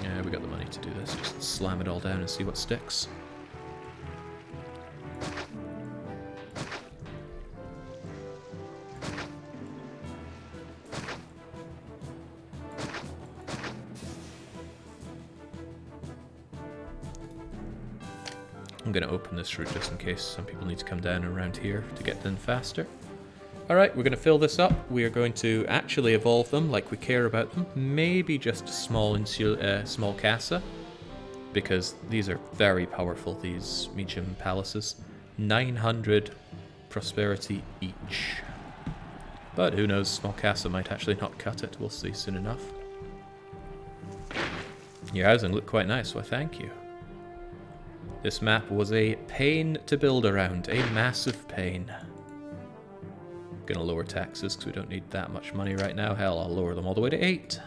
Yeah, we got the money to do this. Just slam it all down and see what sticks. I'm going to open this route just in case some people need to come down around here to get in faster. Alright, we're going to fill this up. We are going to actually evolve them like we care about them. Maybe just a small casa. because these are very powerful, these Meacham palaces. 900 prosperity each. But who knows, small castle might actually not cut it. We'll see soon enough. Your housing looked quite nice, well thank you. This map was a pain to build around, a massive pain. Gonna lower taxes because we don't need that much money right now. Hell, I'll lower them all the way to 8.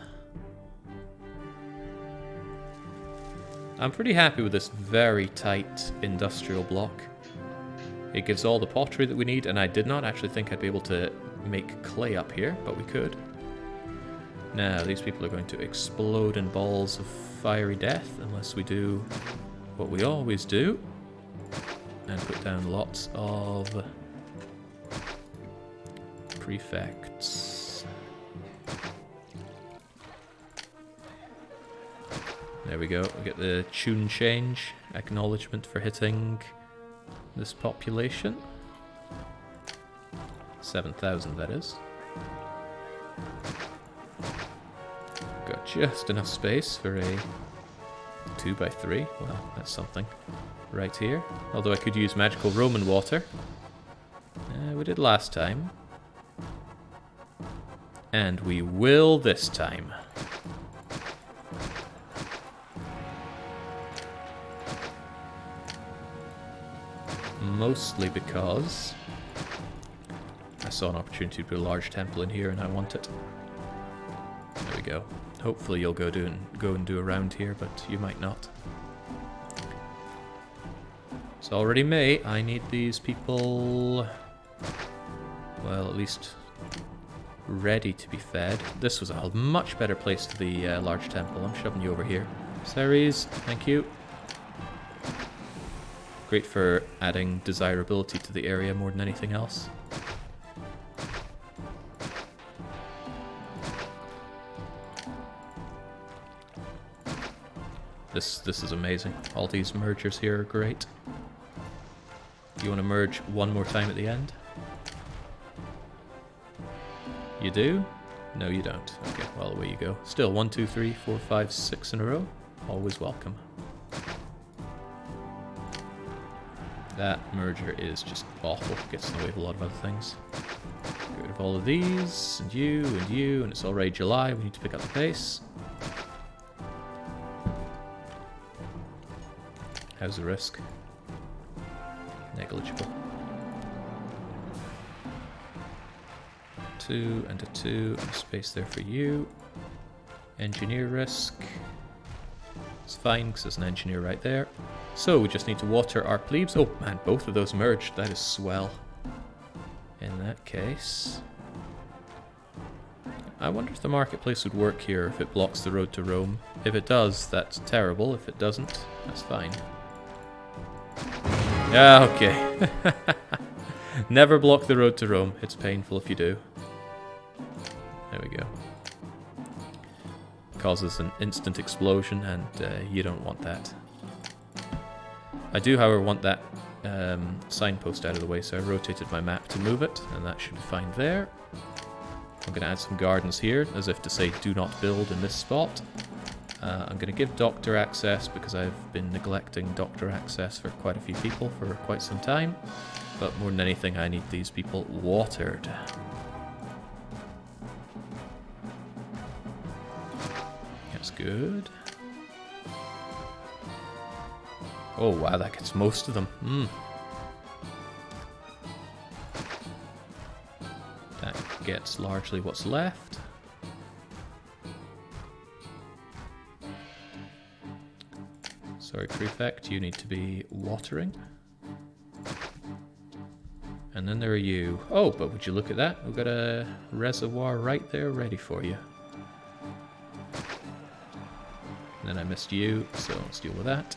I'm pretty happy with this very tight industrial block. It gives all the pottery that we need, and I did not actually think I'd be able to make clay up here, but we could. Now, these people are going to explode in balls of fiery death unless we do what we always do and put down lots of prefects. There we go, we get the tune change, acknowledgement for hitting this population. 7,000 that is. Got just enough space for a 2x3, well that's something right here. Although I could use magical Roman water. We did last time. And we will this time. Mostly because I saw an opportunity to put a large temple in here and I want it. There we go. Hopefully you'll go and do a round here, but you might not. It's already May. I need these people, well, at least ready to be fed. This was a much better place for the large temple. I'm shoving you over here. Ceres, thank you. Great for adding desirability to the area more than anything else. This is amazing. All these mergers here are great. You want to merge one more time at the end? You do? No, you don't. Okay, well, away you go. Still, 1, 2, 3, 4, 5, 6 in a row. Always welcome. That merger is just awful. Gets in the way of a lot of other things. Get rid of all of these, and you, and it's already July. We need to pick up the pace. How's the risk? Negligible. 2 and a 2, and a space there for you. Engineer risk. It's fine because there's an engineer right there. So we just need to water our plebes. Oh man, both of those merged. That is swell. In that case, I wonder if the marketplace would work here if it blocks the road to Rome. If it does, that's terrible. If it doesn't, that's fine. Yeah, okay. Never block the road to Rome. It's painful if you do. There we go. Causes an instant explosion, and you don't want that. I do, however, want that signpost out of the way, so I rotated my map to move it, and that should be fine there. I'm going to add some gardens here, as if to say do not build in this spot. I'm going to give doctor access because I've been neglecting doctor access for quite a few people for quite some time. But more than anything, I need these people watered. That's good. Oh wow, that gets most of them. That gets largely what's left. Sorry, Prefect, you need to be watering. And then there are you. Oh, but would you look at that? We've got a reservoir right there ready for you. And then I missed you, so let's deal with that.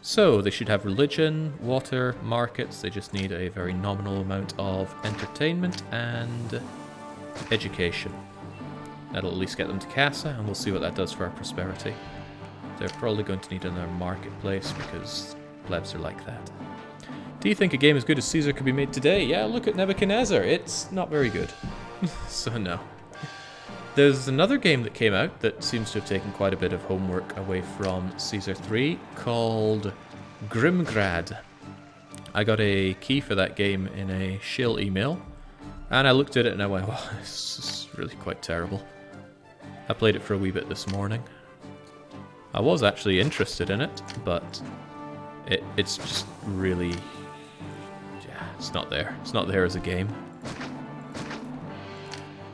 So, they should have religion, water, markets. They just need a very nominal amount of entertainment and education. That'll at least get them to Casa, and we'll see what that does for our prosperity. They're probably going to need another marketplace because plebs are like that. Do you think a game as good as Caesar could be made today? Yeah, look at Nebuchadnezzar. It's not very good. So no. There's another game that came out that seems to have taken quite a bit of homework away from Caesar 3 called Grimgrad. I got a key for that game in a shill email, and I looked at it and I went, wow, this is really quite terrible. I played it for a wee bit this morning. I was actually interested in it, but it's just really... yeah, it's not there. It's not there as a game.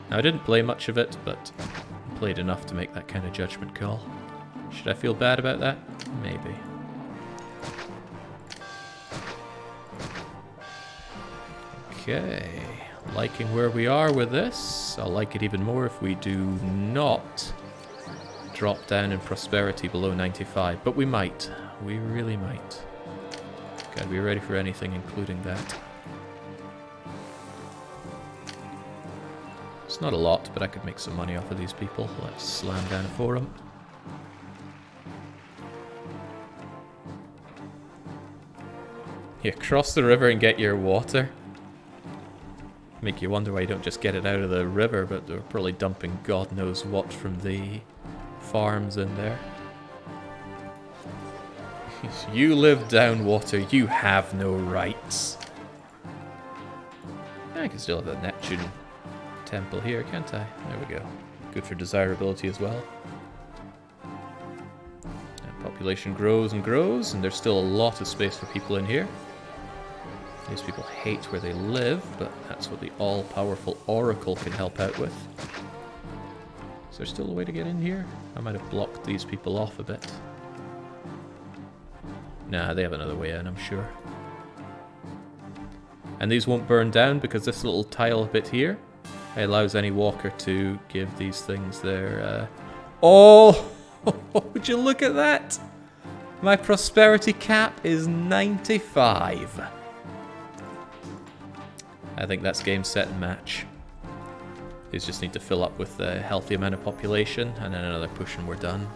Now, I didn't play much of it, but I played enough to make that kind of judgment call. Should I feel bad about that? Maybe. Okay, liking where we are with this. I'll like it even more if we do not drop down in prosperity below 95, but we might. We really might. Gotta be ready for anything, including that. It's not a lot, but I could make some money off of these people. Let's slam down a forum. You cross the river and get your water. Make you wonder why you don't just get it out of the river, but they're probably dumping God knows what from the farms in there. You live down water, you have no rights. I can still have the Neptune temple here, can't I? There we go. Good for desirability as well. And population grows and grows, and there's still a lot of space for people in here. These people hate where they live, but that's what the all-powerful Oracle can help out with. Is there still a way to get in here? I might have blocked these people off a bit. Nah, they have another way in, I'm sure. And these won't burn down because this little tile bit here allows any walker to give these things their... Oh! Would you look at that? My prosperity cap is 95. I think that's game, set, and match. These just need to fill up with a healthy amount of population, and then another push and we're done.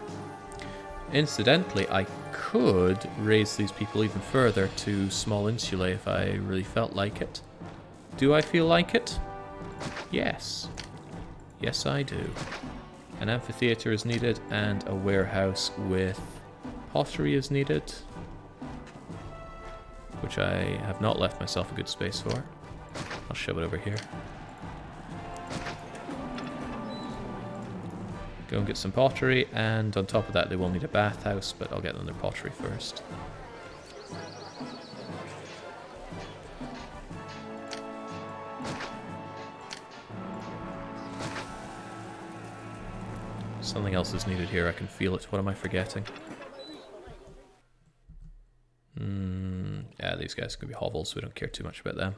Incidentally, I could raise these people even further to small insulae if I really felt like it. Do I feel like it? Yes. Yes, I do. An amphitheater is needed, and a warehouse with pottery is needed, which I have not left myself a good space for. I'll shove it over here. Go and get some pottery, and on top of that they will need a bathhouse, but I'll get them their pottery first. Something else is needed here, I can feel it. What am I forgetting? Yeah, these guys can be hovels, so we don't care too much about them.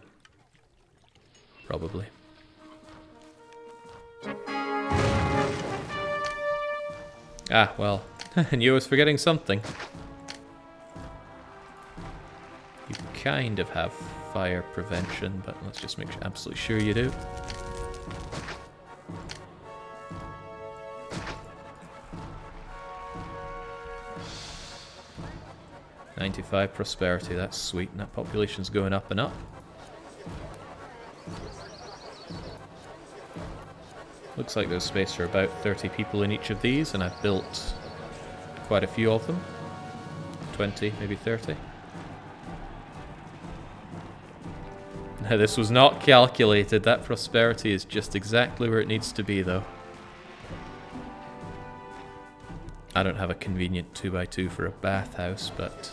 Probably. Ah, well, I knew I was forgetting something. You kind of have fire prevention, but let's just make absolutely sure you do. $95 prosperity, that's sweet, and that population's going up and up. Looks like there's space for about 30 people in each of these, and I've built quite a few of them. 20, maybe 30. Now this was not calculated, that prosperity is just exactly where it needs to be though. I don't have a convenient 2x2 for a bathhouse, but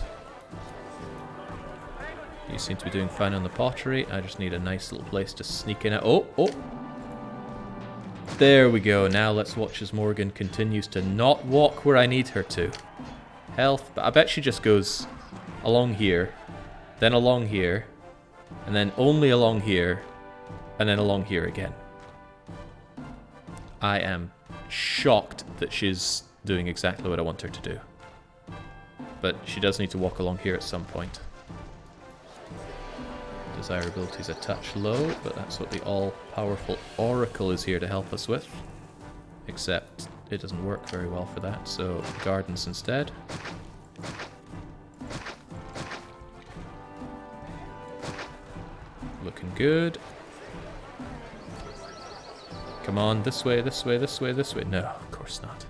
you seem to be doing fine on the pottery. I just need a nice little place to sneak in. Oh! There we go. Now let's watch as Morgan continues to not walk where I need her to. Health, but I bet she just goes along here, then along here, and then only along here, and then along here again. I am shocked that she's doing exactly what I want her to do. But she does need to walk along here at some point. Desirability is a touch low, but that's what the all-powerful Oracle is here to help us with. Except it doesn't work very well for that, so gardens instead. Looking good. Come on, this way, this way, this way, this way. No, of course not.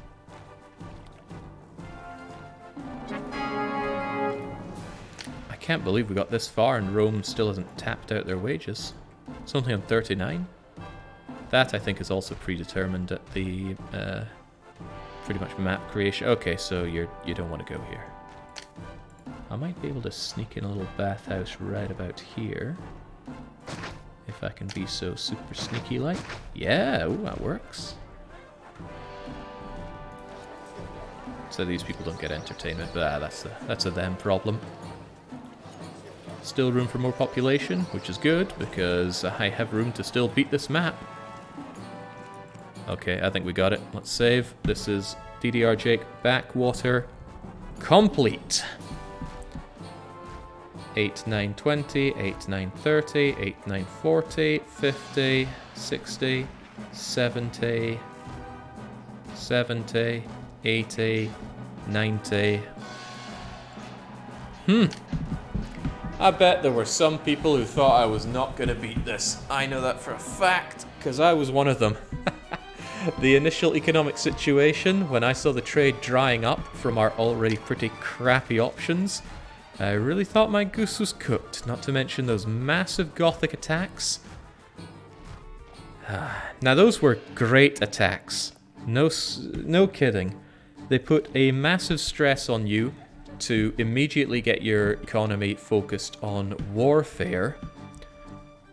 I can't believe we got this far and Rome still hasn't tapped out their wages. It's only on 39. That, I think, is also predetermined at the pretty much map creation. Okay, so you don't want to go here. I might be able to sneak in a little bathhouse right about here. If I can be so super sneaky like. Yeah, ooh, that works. So these people don't get entertainment, but that's a them problem. Still room for more population, which is good, because I have room to still beat this map. Okay, I think we got it. Let's save. This is DDR Jake Backwater complete. 8, 9, 20, 8, 9, 30, 8, 9, 40, 50, 60, 70, 70, 80, 90. I bet there were some people who thought I was not going to beat this. I know that for a fact, because I was one of them. The initial economic situation, when I saw the trade drying up from our already pretty crappy options, I really thought my goose was cooked, not to mention those massive Gothic attacks. Now those were great attacks, no kidding. They put a massive stress on you to immediately get your economy focused on warfare,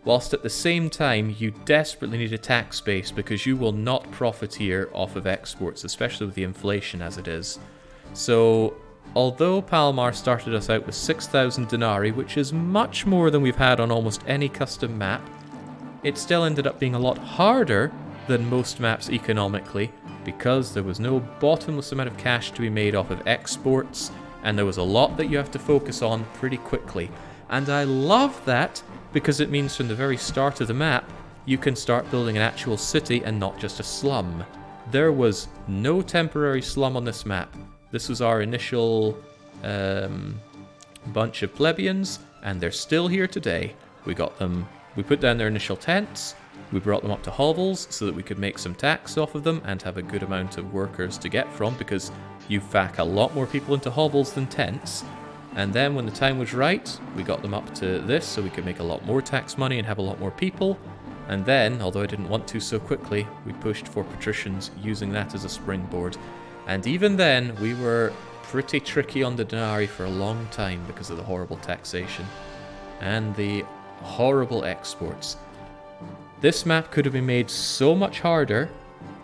whilst at the same time you desperately need a tax base because you will not profiteer off of exports, especially with the inflation as it is. So although Palmar started us out with 6,000 denarii, which is much more than we've had on almost any custom map, it still ended up being a lot harder than most maps economically because there was no bottomless amount of cash to be made off of exports, and there was a lot that you have to focus on pretty quickly. And I love that because it means from the very start of the map, you can start building an actual city and not just a slum. There was no temporary slum on this map. This was our initial bunch of plebeians, and they're still here today. We got them, we put down their initial tents, we brought them up to hovels so that we could make some tax off of them and have a good amount of workers to get from, because you fack a lot more people into hovels than tents. And then when the time was right, we got them up to this so we could make a lot more tax money and have a lot more people. And then, although I didn't want to so quickly, we pushed for patricians using that as a springboard. And even then, we were pretty tricky on the denarii for a long time because of the horrible taxation and the horrible exports. This map could have been made so much harder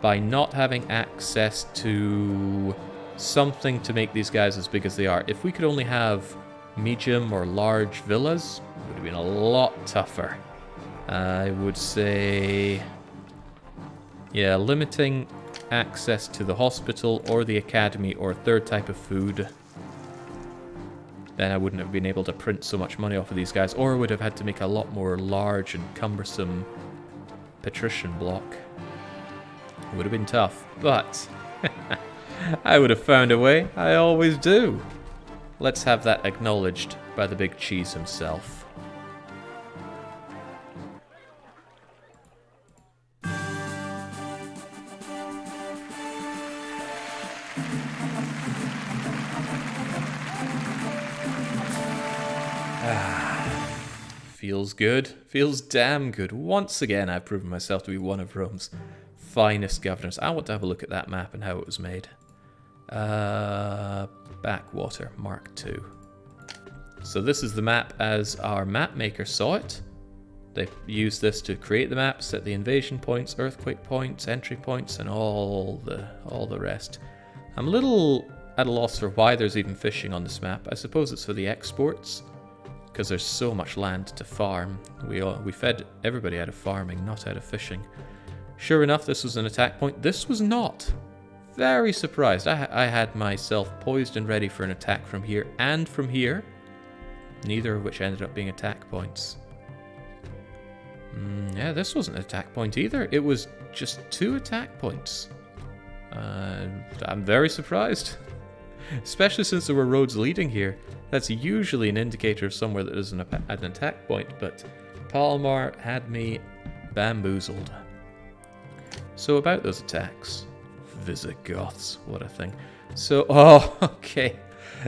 by not having access to something to make these guys as big as they are. If we could only have medium or large villas, it would have been a lot tougher. I would say, yeah, limiting access to the hospital or the academy or a third type of food, then I wouldn't have been able to print so much money off of these guys, or would have had to make a lot more large and cumbersome patrician block. It would have been tough, but I would have found a way. I always do. Let's have that acknowledged by the big cheese himself. Feels good. Feels damn good. Once again, I've proven myself to be one of Rome's finest governors. I want to have a look at that map and how it was made. Backwater, Mark II. So this is the map as our map maker saw it. They used this to create the map, set the invasion points, earthquake points, entry points, and all the rest. I'm a little at a loss for why there's even fishing on this map. I suppose it's for the exports, because there's so much land to farm. We fed everybody out of farming, not out of fishing. Sure enough, this was an attack point. This was not. Very surprised. I had myself poised and ready for an attack from here and from here, neither of which ended up being attack points. Yeah, this wasn't an attack point either. It was just 2 attack points. I'm very surprised. Especially since there were roads leading here. That's usually an indicator of somewhere that is an attack point, but Palmar had me bamboozled. So about those attacks. Visigoths, what a thing. So, oh, okay.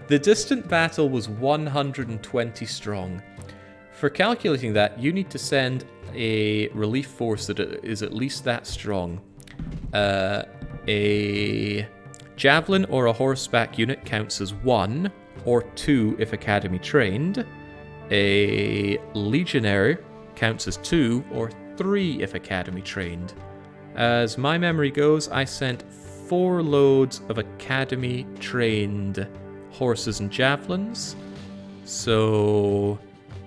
The distant battle was 120 strong. For calculating that, you need to send a relief force that is at least that strong. A javelin or a horseback unit counts as 1, or 2 if academy trained. A legionnaire counts as 2, or 3 if academy trained. As my memory goes, I sent 4 loads of academy trained horses and javelins. So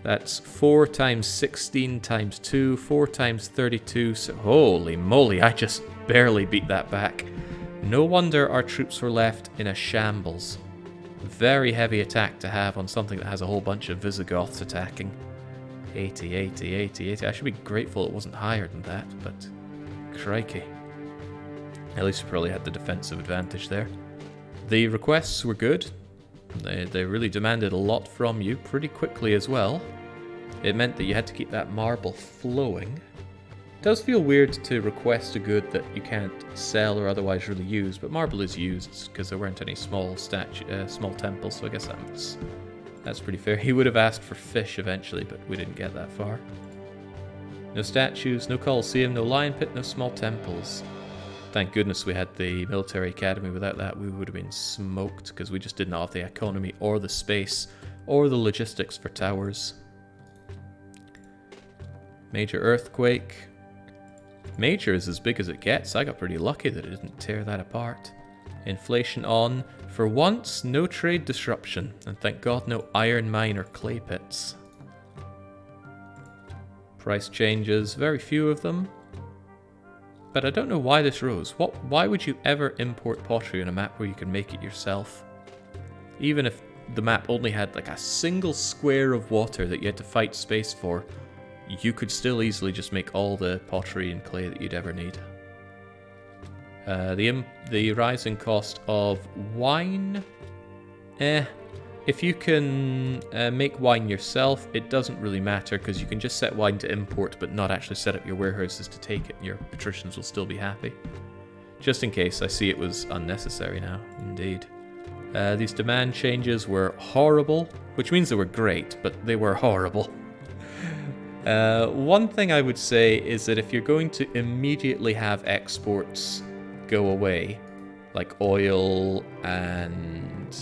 that's 4 times 16 times 2, 4 times 32. So holy moly, I just barely beat that back. No wonder our troops were left in a shambles. Very heavy attack to have on something that has a whole bunch of Visigoths attacking. 80, 80, 80, 80. I should be grateful it wasn't higher than that, but crikey. At least we probably had the defensive advantage there. The requests were good. They really demanded a lot from you pretty quickly as well. It meant that you had to keep that marble flowing. It does feel weird to request a good that you can't sell or otherwise really use, but marble is used because there weren't any small temples, so I guess that's pretty fair. He would have asked for fish eventually, but we didn't get that far. No statues, no Colosseum, no lion pit, no small temples. Thank goodness we had the military academy. Without that, we would have been smoked because we just didn't have the economy or the space or the logistics for towers. Major earthquake. Major is as big as it gets. I got pretty lucky that it didn't tear that apart. Inflation on. For once, no trade disruption. And thank God no iron mine or clay pits. Price changes, very few of them. But I don't know why this rose. Why would you ever import pottery on a map where you can make it yourself? Even if the map only had like a single square of water that you had to fight space for, you could still easily just make all the pottery and clay that you'd ever need. The rising cost of wine. If you can make wine yourself, it doesn't really matter because you can just set wine to import but not actually set up your warehouses to take it and your patricians will still be happy. Just in case, I see it was unnecessary now, indeed. These demand changes were horrible, which means they were great, but they were horrible. One thing I would say is that if you're going to immediately have exports go away, like oil and...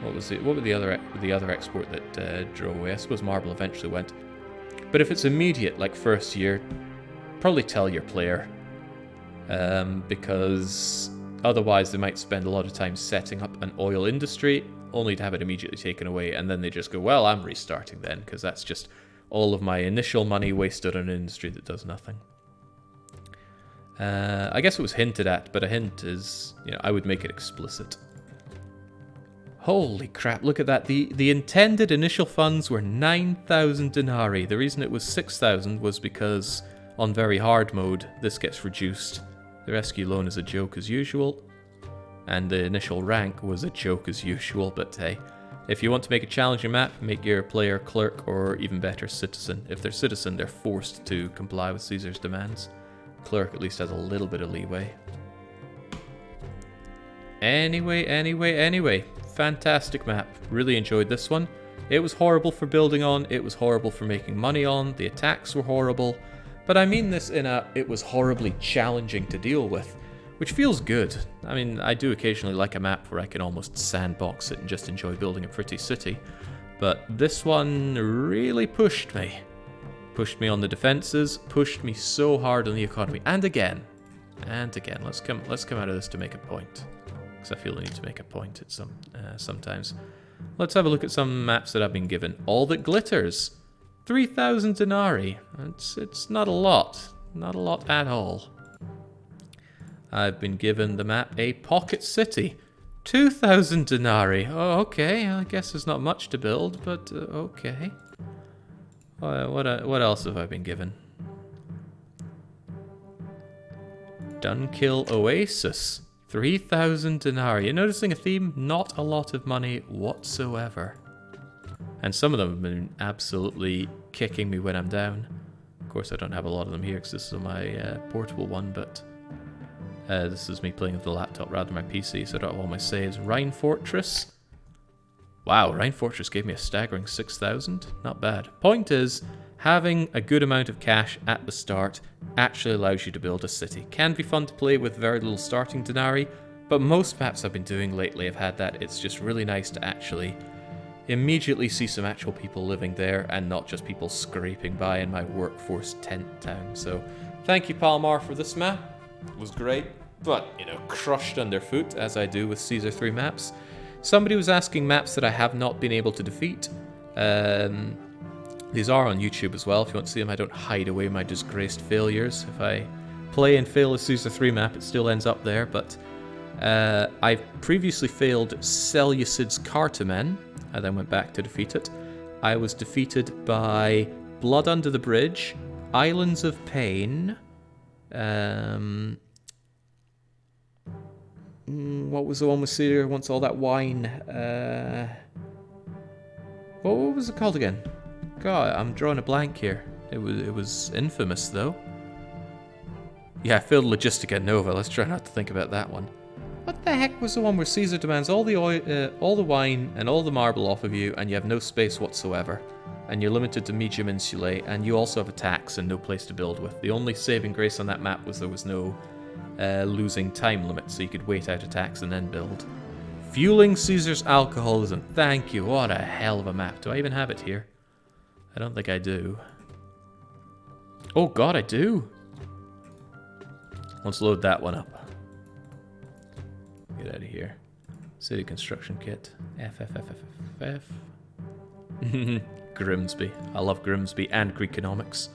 What was the other export that drove away? I suppose marble eventually went. But if it's immediate, like first year, probably tell your player. Because otherwise they might spend a lot of time setting up an oil industry, only to have it immediately taken away, and then they just go, well, I'm restarting then, because that's just all of my initial money wasted on an industry that does nothing. I guess it was hinted at, but a hint is, I would make it explicit. Holy crap, look at that. The intended initial funds were 9,000 denarii. The reason it was 6,000 was because on very hard mode, this gets reduced. The rescue loan is a joke as usual. And the initial rank was a joke as usual, but hey. If you want to make a challenging map, make your player clerk or even better citizen. If they're citizen, they're forced to comply with Caesar's demands. Clerk at least has a little bit of leeway. Anyway. Fantastic map. Really enjoyed this one. It was horrible for building on. It was horrible for making money on. The attacks were horrible. But I mean this in it was horribly challenging to deal with, which feels good. I mean, I do occasionally like a map where I can almost sandbox it and just enjoy building a pretty city. But this one really pushed me. Pushed me on the defenses, pushed me so hard on the economy. And again. Let's come out of this to make a point. I feel I need to make a point at sometimes. Let's have a look at some maps that I've been given. All that glitters. 3,000 denarii. It's not a lot. Not a lot at all. I've been given the map A Pocket City. 2,000 denarii. Oh, okay. I guess there's not much to build, but okay. What else have I been given? Dunkill Oasis. 3,000 denarii. You're noticing a theme? Not a lot of money whatsoever. And some of them have been absolutely kicking me when I'm down. Of course, I don't have a lot of them here because this is on my portable one, but this is me playing with the laptop rather than my PC, so I don't have all my saves. Rhine Fortress. Wow, Rhine Fortress gave me a staggering 6,000. Not bad. Point is, having a good amount of cash at the start actually allows you to build a city. Can be fun to play with very little starting denarii, but most maps I've been doing lately have had that. It's just really nice to actually immediately see some actual people living there and not just people scraping by in my workforce tent town. So thank you, Palmar, for this map. It was great, but, you know, crushed underfoot, as I do with Caesar 3 maps. Somebody was asking maps that I have not been able to defeat. These are on YouTube as well. If you want to see them, I don't hide away my disgraced failures. If I play and fail a Caesar 3 map, it still ends up there. But I've previously failed Seleucid's Cartamen. I then went back to defeat it. I was defeated by Blood Under the Bridge, Islands of Pain. What was the one with Caesar once all that wine? What was it called again? God, I'm drawing a blank here. It was infamous though. Yeah, I failed Logistica Nova. Let's try not to think about that one. What the heck was the one where Caesar demands all the oil, all the wine and all the marble off of you, and you have no space whatsoever, and you're limited to medium insulae, and you also have a tax and no place to build with. The only saving grace on that map was there was no losing time limit, so you could wait out a tax and then build. Fueling Caesar's alcoholism. Thank you. What a hell of a map. Do I even have it here? I don't think I do. Oh god, I do. Let's load that one up. Get out of here. City construction kit. F. Grimsby. I love Grimsby and Greekonomics.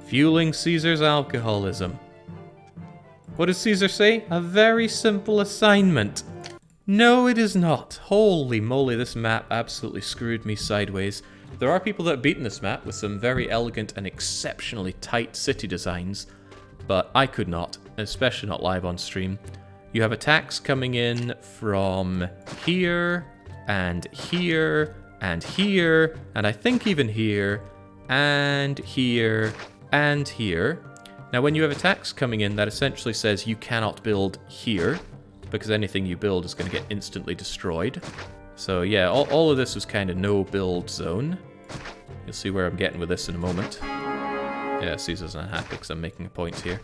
Fueling Caesar's alcoholism. What does Caesar say? A very simple assignment. No, it is not. Holy moly, this map absolutely screwed me sideways. There are people that have beaten this map with some very elegant and exceptionally tight city designs, but I could not, especially not live on stream. You have attacks coming in from here, and here, and here, and I think even here, and here, and here. Now when you have attacks coming in, that essentially says you cannot build here, because anything you build is going to get instantly destroyed. So yeah, all of this was kind of no build zone. You'll see where I'm getting with this in a moment. Yeah, Caesar's not happy because I'm making a point here.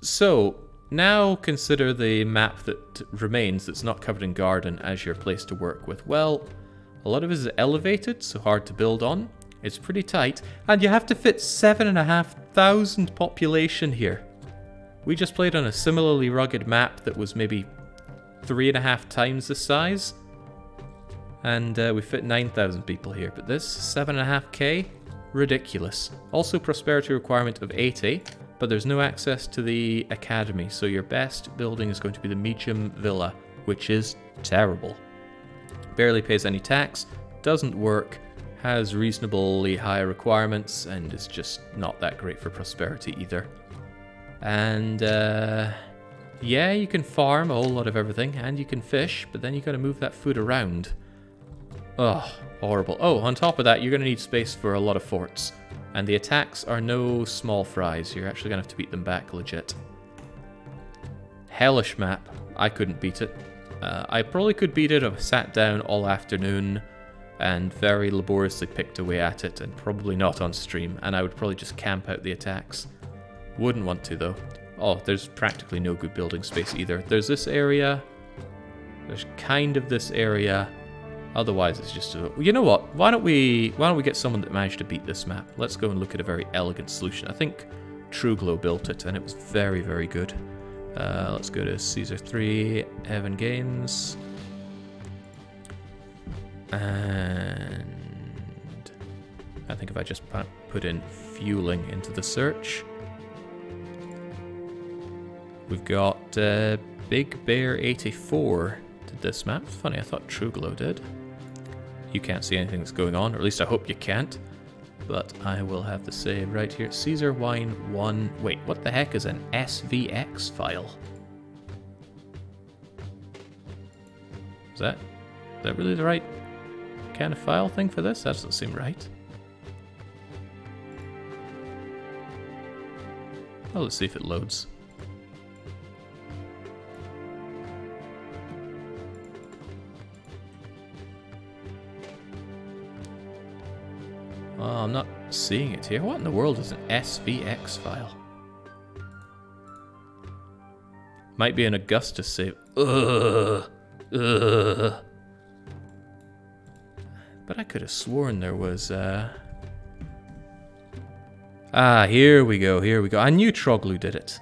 So now consider the map that remains that's not covered in garden as your place to work with. Well, a lot of it is elevated, so hard to build on. It's pretty tight, and you have to fit 7,500 population here. We just played on a similarly rugged map that was maybe 3.5 times the size, and we fit 9,000 people here, but this 7.5k, ridiculous. Also prosperity requirement of 80, but there's no access to the academy, so your best building is going to be the medium villa, which is terrible. Barely pays any tax, doesn't work, has reasonably high requirements, and is just not that great for prosperity either. And yeah, you can farm a whole lot of everything, and you can fish, but then you gotta move that food around. Ugh, horrible. Oh, on top of that, you're gonna need space for a lot of forts. And the attacks are no small fries. You're actually gonna have to beat them back legit. Hellish map. I couldn't beat it. I probably could beat it if I sat down all afternoon and very laboriously picked away at it, and probably not on stream, and I would probably just camp out the attacks. Wouldn't want to though. Oh, there's practically no good building space either. There's this area. There's kind of this area. Otherwise, it's just a... You know what? Why don't we get someone that managed to beat this map? Let's go and look at a very elegant solution. I think TrueGlow built it, and it was very, very good. Let's go to Caesar 3, Evan Games. And I think if I just put in fueling into the search, we've got Big Bear 84 did this map. Funny, I thought TrueGlow did. You can't see anything that's going on, or at least I hope you can't. But I will have the save right here. Caesar Wine 1. Wait, what the heck is an SVX file? Is that really the right kind of file thing for this? That doesn't seem right. Well, let's see if it loads. Oh, I'm not seeing it here. What in the world is an SVX file? Might be an Augustus save. Ugh. Ugh. But I could have sworn there was, Ah, here we go, here we go. I knew Troglu did it.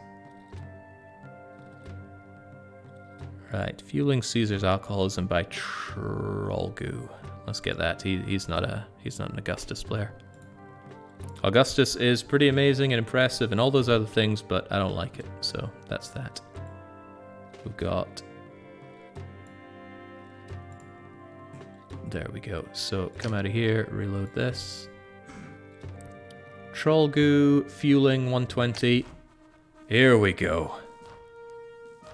Right, fueling Caesar's alcoholism by Trolgu. Let's get that. He's not an Augustus player. Augustus is pretty amazing and impressive and all those other things, but I don't like it. So that's that. We've got... There we go. So come out of here, reload this. Trollgoo, fueling 120. Here we go.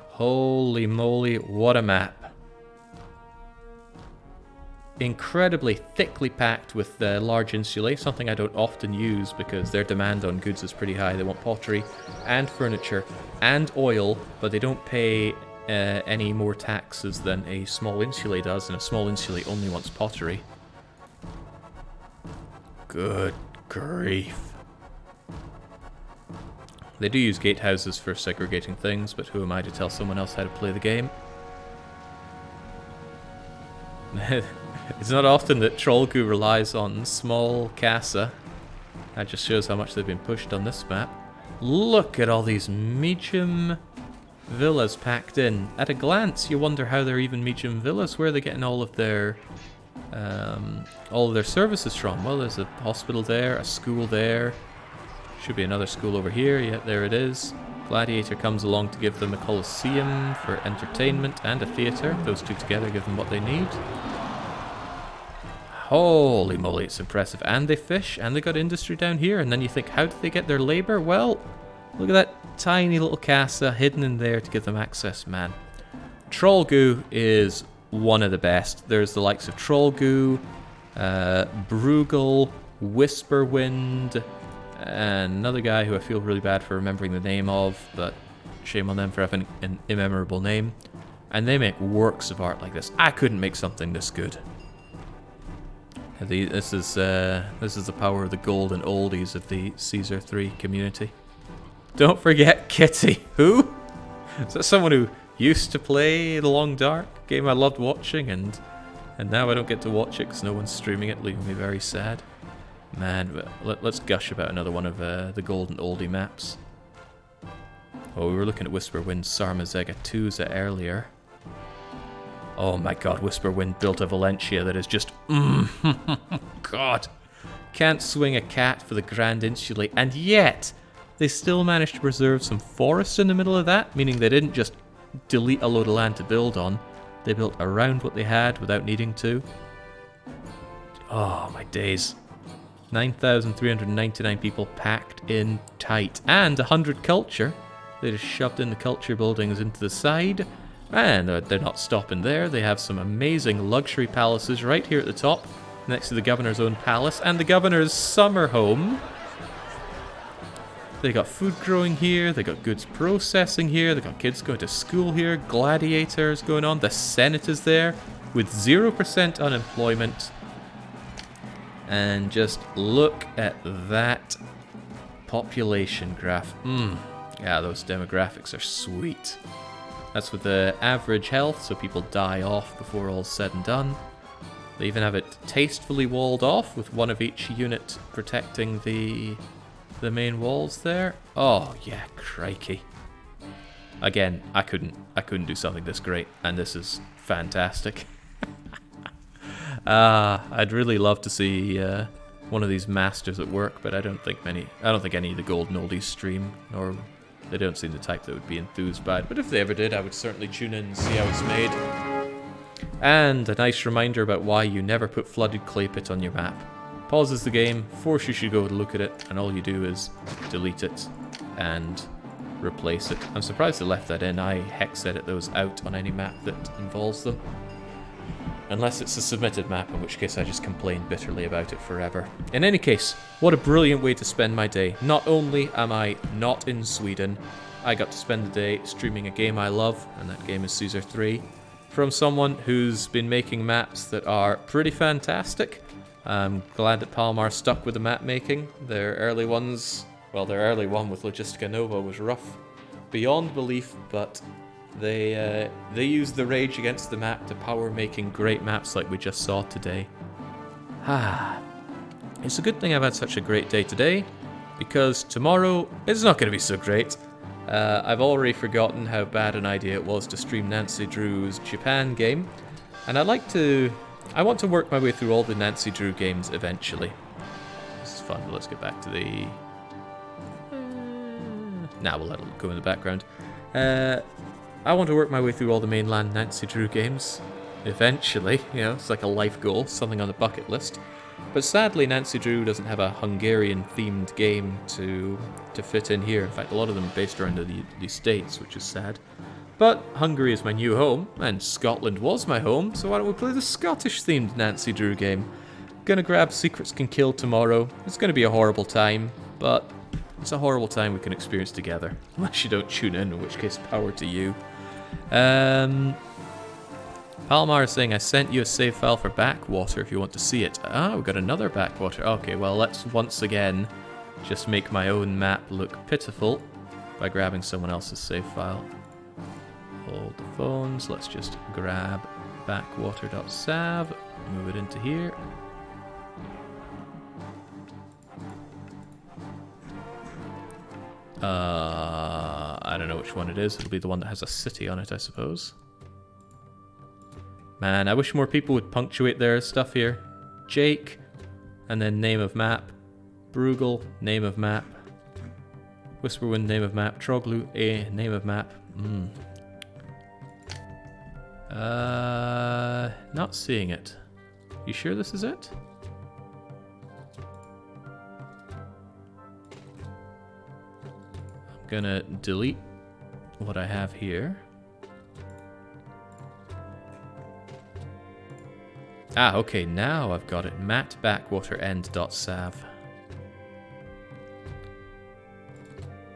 Holy moly, what a map. Incredibly thickly packed with large insulae, something I don't often use because their demand on goods is pretty high. They want pottery and furniture and oil, but they don't pay any more taxes than a small insulae does, and a small insulae only wants pottery. Good grief. They do use gatehouses for segregating things, but who am I to tell someone else how to play the game? It's not often that Trollgoo relies on small casa. That just shows how much they've been pushed on this map. Look at all these medium villas packed in. At a glance, you wonder how they're even medium villas. Where are they getting all of their services from? Well, there's a hospital there, a school there. Should be another school over here. Yeah, there it is. Gladiator comes along to give them a coliseum for entertainment and a theatre. Those two together give them what they need. Holy moly, it's impressive. And they fish, and they got industry down here. And then you think, how did they get their labour? Well, look at that tiny little casa hidden in there to give them access, man. Trollgoo is one of the best. There's the likes of Trollgoo, Bruegel, Whisperwind, and another guy who I feel really bad for remembering the name of, but shame on them for having an immemorable name. And they make works of art like this. I couldn't make something this good. This is the power of the golden oldies of the Caesar 3 community. Don't forget Kitty. Who? Is that someone who used to play The Long Dark? Game I loved watching, and now I don't get to watch it because no one's streaming it, leaving me very sad. Man, let's gush about another one of the golden oldie maps. Oh, we were looking at Whisperwind Sarmazega 2 earlier. Oh my god, Whisperwind built a Valentia that is just... God. Can't swing a cat for the Grand Insulae, and yet they still managed to preserve some forest in the middle of that, meaning they didn't just delete a load of land to build on. They built around what they had without needing to. Oh my days. 9,399 people packed in tight. And 100 culture. They just shoved in the culture buildings into the side. And they're not stopping there. They have some amazing luxury palaces right here at the top, next to the governor's own palace and the governor's summer home. They got food growing here, they got goods processing here, they got kids going to school here, gladiators going on, the Senate is there with 0% unemployment. And just look at that population graph. Yeah, those demographics are sweet. That's with the average health, so people die off before all's said and done. They even have it tastefully walled off with one of each unit protecting the main walls there. Oh yeah, crikey. Again, I couldn't do something this great, and this is fantastic. I'd really love to see one of these masters at work, but I don't think any of the golden oldies stream, or they don't seem the type that would be enthused by it. But if they ever did, I would certainly tune in and see how it's made. And a nice reminder about why you never put flooded clay pit on your map. Pauses the game, forces you to go to look at it, and all you do is delete it and replace it. I'm surprised they left that in. I hex edit those out on any map that involves them. Unless it's a submitted map, in which case I just complain bitterly about it forever. In any case, what a brilliant way to spend my day. Not only am I not in Sweden, I got to spend the day streaming a game I love, and that game is Caesar 3, from someone who's been making maps that are pretty fantastic. I'm glad that Palmar stuck with the map making. Their early ones, well, their early one with Logistica Nova was rough beyond belief, but they used the rage against the map to power making great maps like we just saw today. It's a good thing I've had such a great day today, because tomorrow it's not going to be so great. I've already forgotten how bad an idea it was to stream Nancy Drew's Japan game, and I want to work my way through all the Nancy Drew games eventually. This is fun, but let's get back to the... We'll let it go in the background. I want to work my way through all the mainland Nancy Drew games eventually. You know, it's like a life goal, something on the bucket list. But sadly, Nancy Drew doesn't have a Hungarian-themed game to fit in here. In fact, a lot of them are based around the States, which is sad. But Hungary is my new home, and Scotland was my home, so why don't we play the Scottish-themed Nancy Drew game? Gonna grab Secrets Can Kill tomorrow. It's gonna be a horrible time, but it's a horrible time we can experience together. Unless you don't tune in which case, power to you. Palmar is saying, I sent you a save file for Backwater if you want to see it. We've got another Backwater. Okay, well, let's once again just make my own map look pitiful by grabbing someone else's save file. Hold the phones. Let's just grab backwater.sav, move it into here. I don't know which one it is. It'll be the one that has a city on it, I suppose. Man, I wish more people would punctuate their stuff here. Jake, and then name of map. Bruegel, name of map. Whisperwind, name of map. Troglu, name of map. Not seeing it. You sure this is it? I'm gonna delete what I have here. Okay, now I've got it. Matt Backwater end.sav.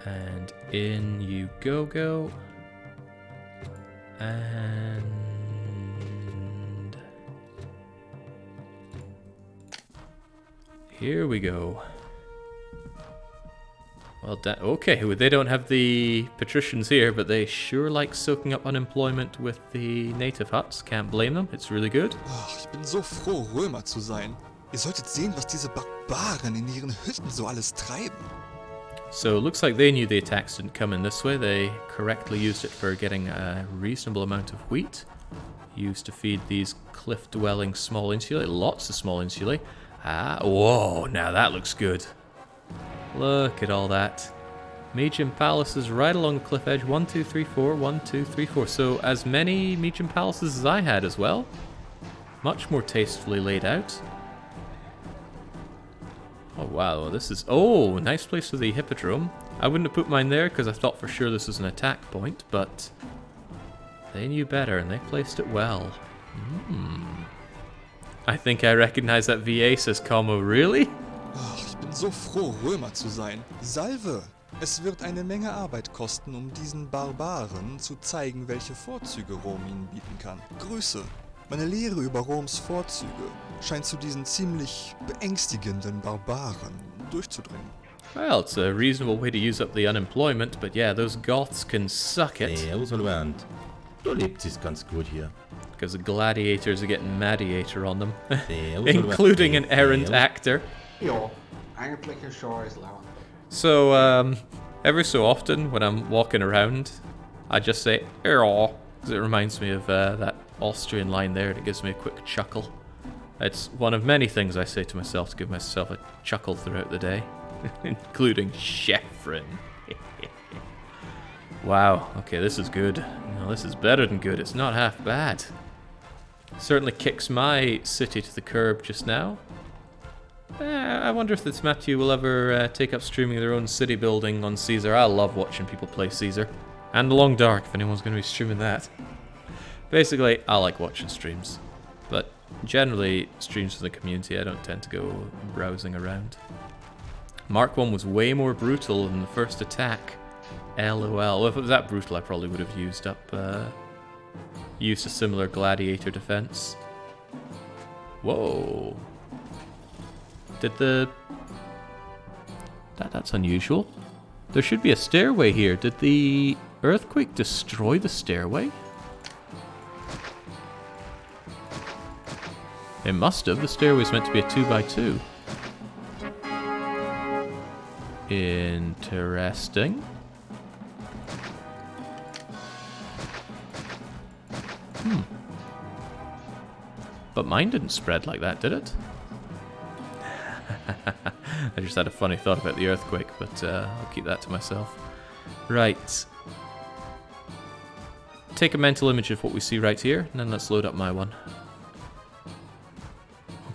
And in you go. And here we go. Well, okay, they don't have the patricians here, but they sure like soaking up unemployment with the native huts. Can't blame them, it's really good. Ich bin so froh, Römer zu sein. Ihr solltet sehen, was diese Barbaren in ihren Hütten so alles treiben. So it looks like they knew the attacks didn't come in this way. They correctly used it for getting a reasonable amount of wheat. Used to feed these cliff-dwelling small insulae. Lots of small insulae. Whoa, now that looks good. Look at all that. Medium palaces right along the cliff edge. 1, 2, 3, 4. 1, 2, 3, 4. So as many medium palaces as I had as well. Much more tastefully laid out. Oh wow, this is... Oh, nice place for the hippodrome. I wouldn't have put mine there because I thought for sure this was an attack point, but they knew better and they placed it well. I think I recognize that VA, says Como. Really? Ich bin so froh, Römer zu sein. Salve! Es wird eine Menge Arbeit kosten, diesen Barbaren zu zeigen, welche Vorzüge Rom ihnen bieten kann. Grüße! Meine Lehre über Roms Vorzüge scheint zu diesen ziemlich beängstigenden Barbaren durchzudringen. Well, it's a reasonable way to use up the unemployment, but yeah, those Goths can suck it. Du lebst es ganz gut hier. Because the gladiators are getting Madiator on them. Including an errant actor. So, every so often when I'm walking around, I just say, "Error," because it reminds me of that Austrian line there, and it gives me a quick chuckle. It's one of many things I say to myself to give myself a chuckle throughout the day, including Chefrin. Wow, okay, this is good. No, this is better than good. It's not half bad. Certainly kicks my city to the curb just now. I wonder if this Matthew will ever take up streaming their own city building on Caesar. I love watching people play Caesar. And The Long Dark, if anyone's going to be streaming that. Basically, I like watching streams. But generally, streams from the community, I don't tend to go browsing around. Mark 1 was way more brutal than the first attack. LOL. Well, if it was that brutal, I probably would have used a similar gladiator defense. Whoa. That's unusual. There should be a stairway here. Did the earthquake destroy the stairway? It must have. The stairway's meant to be a 2x2. Interesting. But mine didn't spread like that, did it? I just had a funny thought about the earthquake, but I'll keep that to myself. Right. Take a mental image of what we see right here, and then let's load up my one. Oh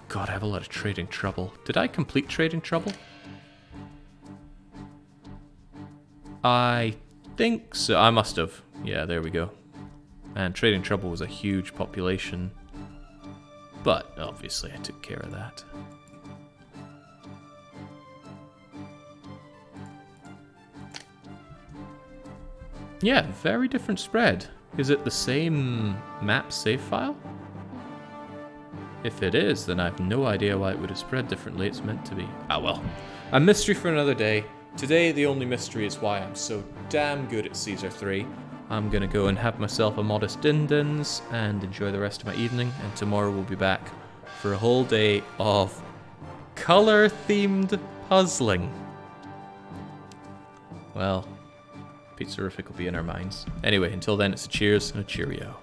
god, I have a lot of trading trouble. Did I complete trading trouble? I think so. I must have. Yeah, there we go. And trading trouble was a huge population. But obviously I took care of that. Yeah, very different spread. Is it the same map save file? If it is, then I have no idea why it would have spread differently. It's meant to be. Ah well. A mystery for another day. Today the only mystery is why I'm so damn good at Caesar 3. I'm gonna go and have myself a modest din-dins and enjoy the rest of my evening, and tomorrow we'll be back for a whole day of color-themed puzzling. Well, Pizzarific will be in our minds. Anyway, until then, it's a cheers and a cheerio.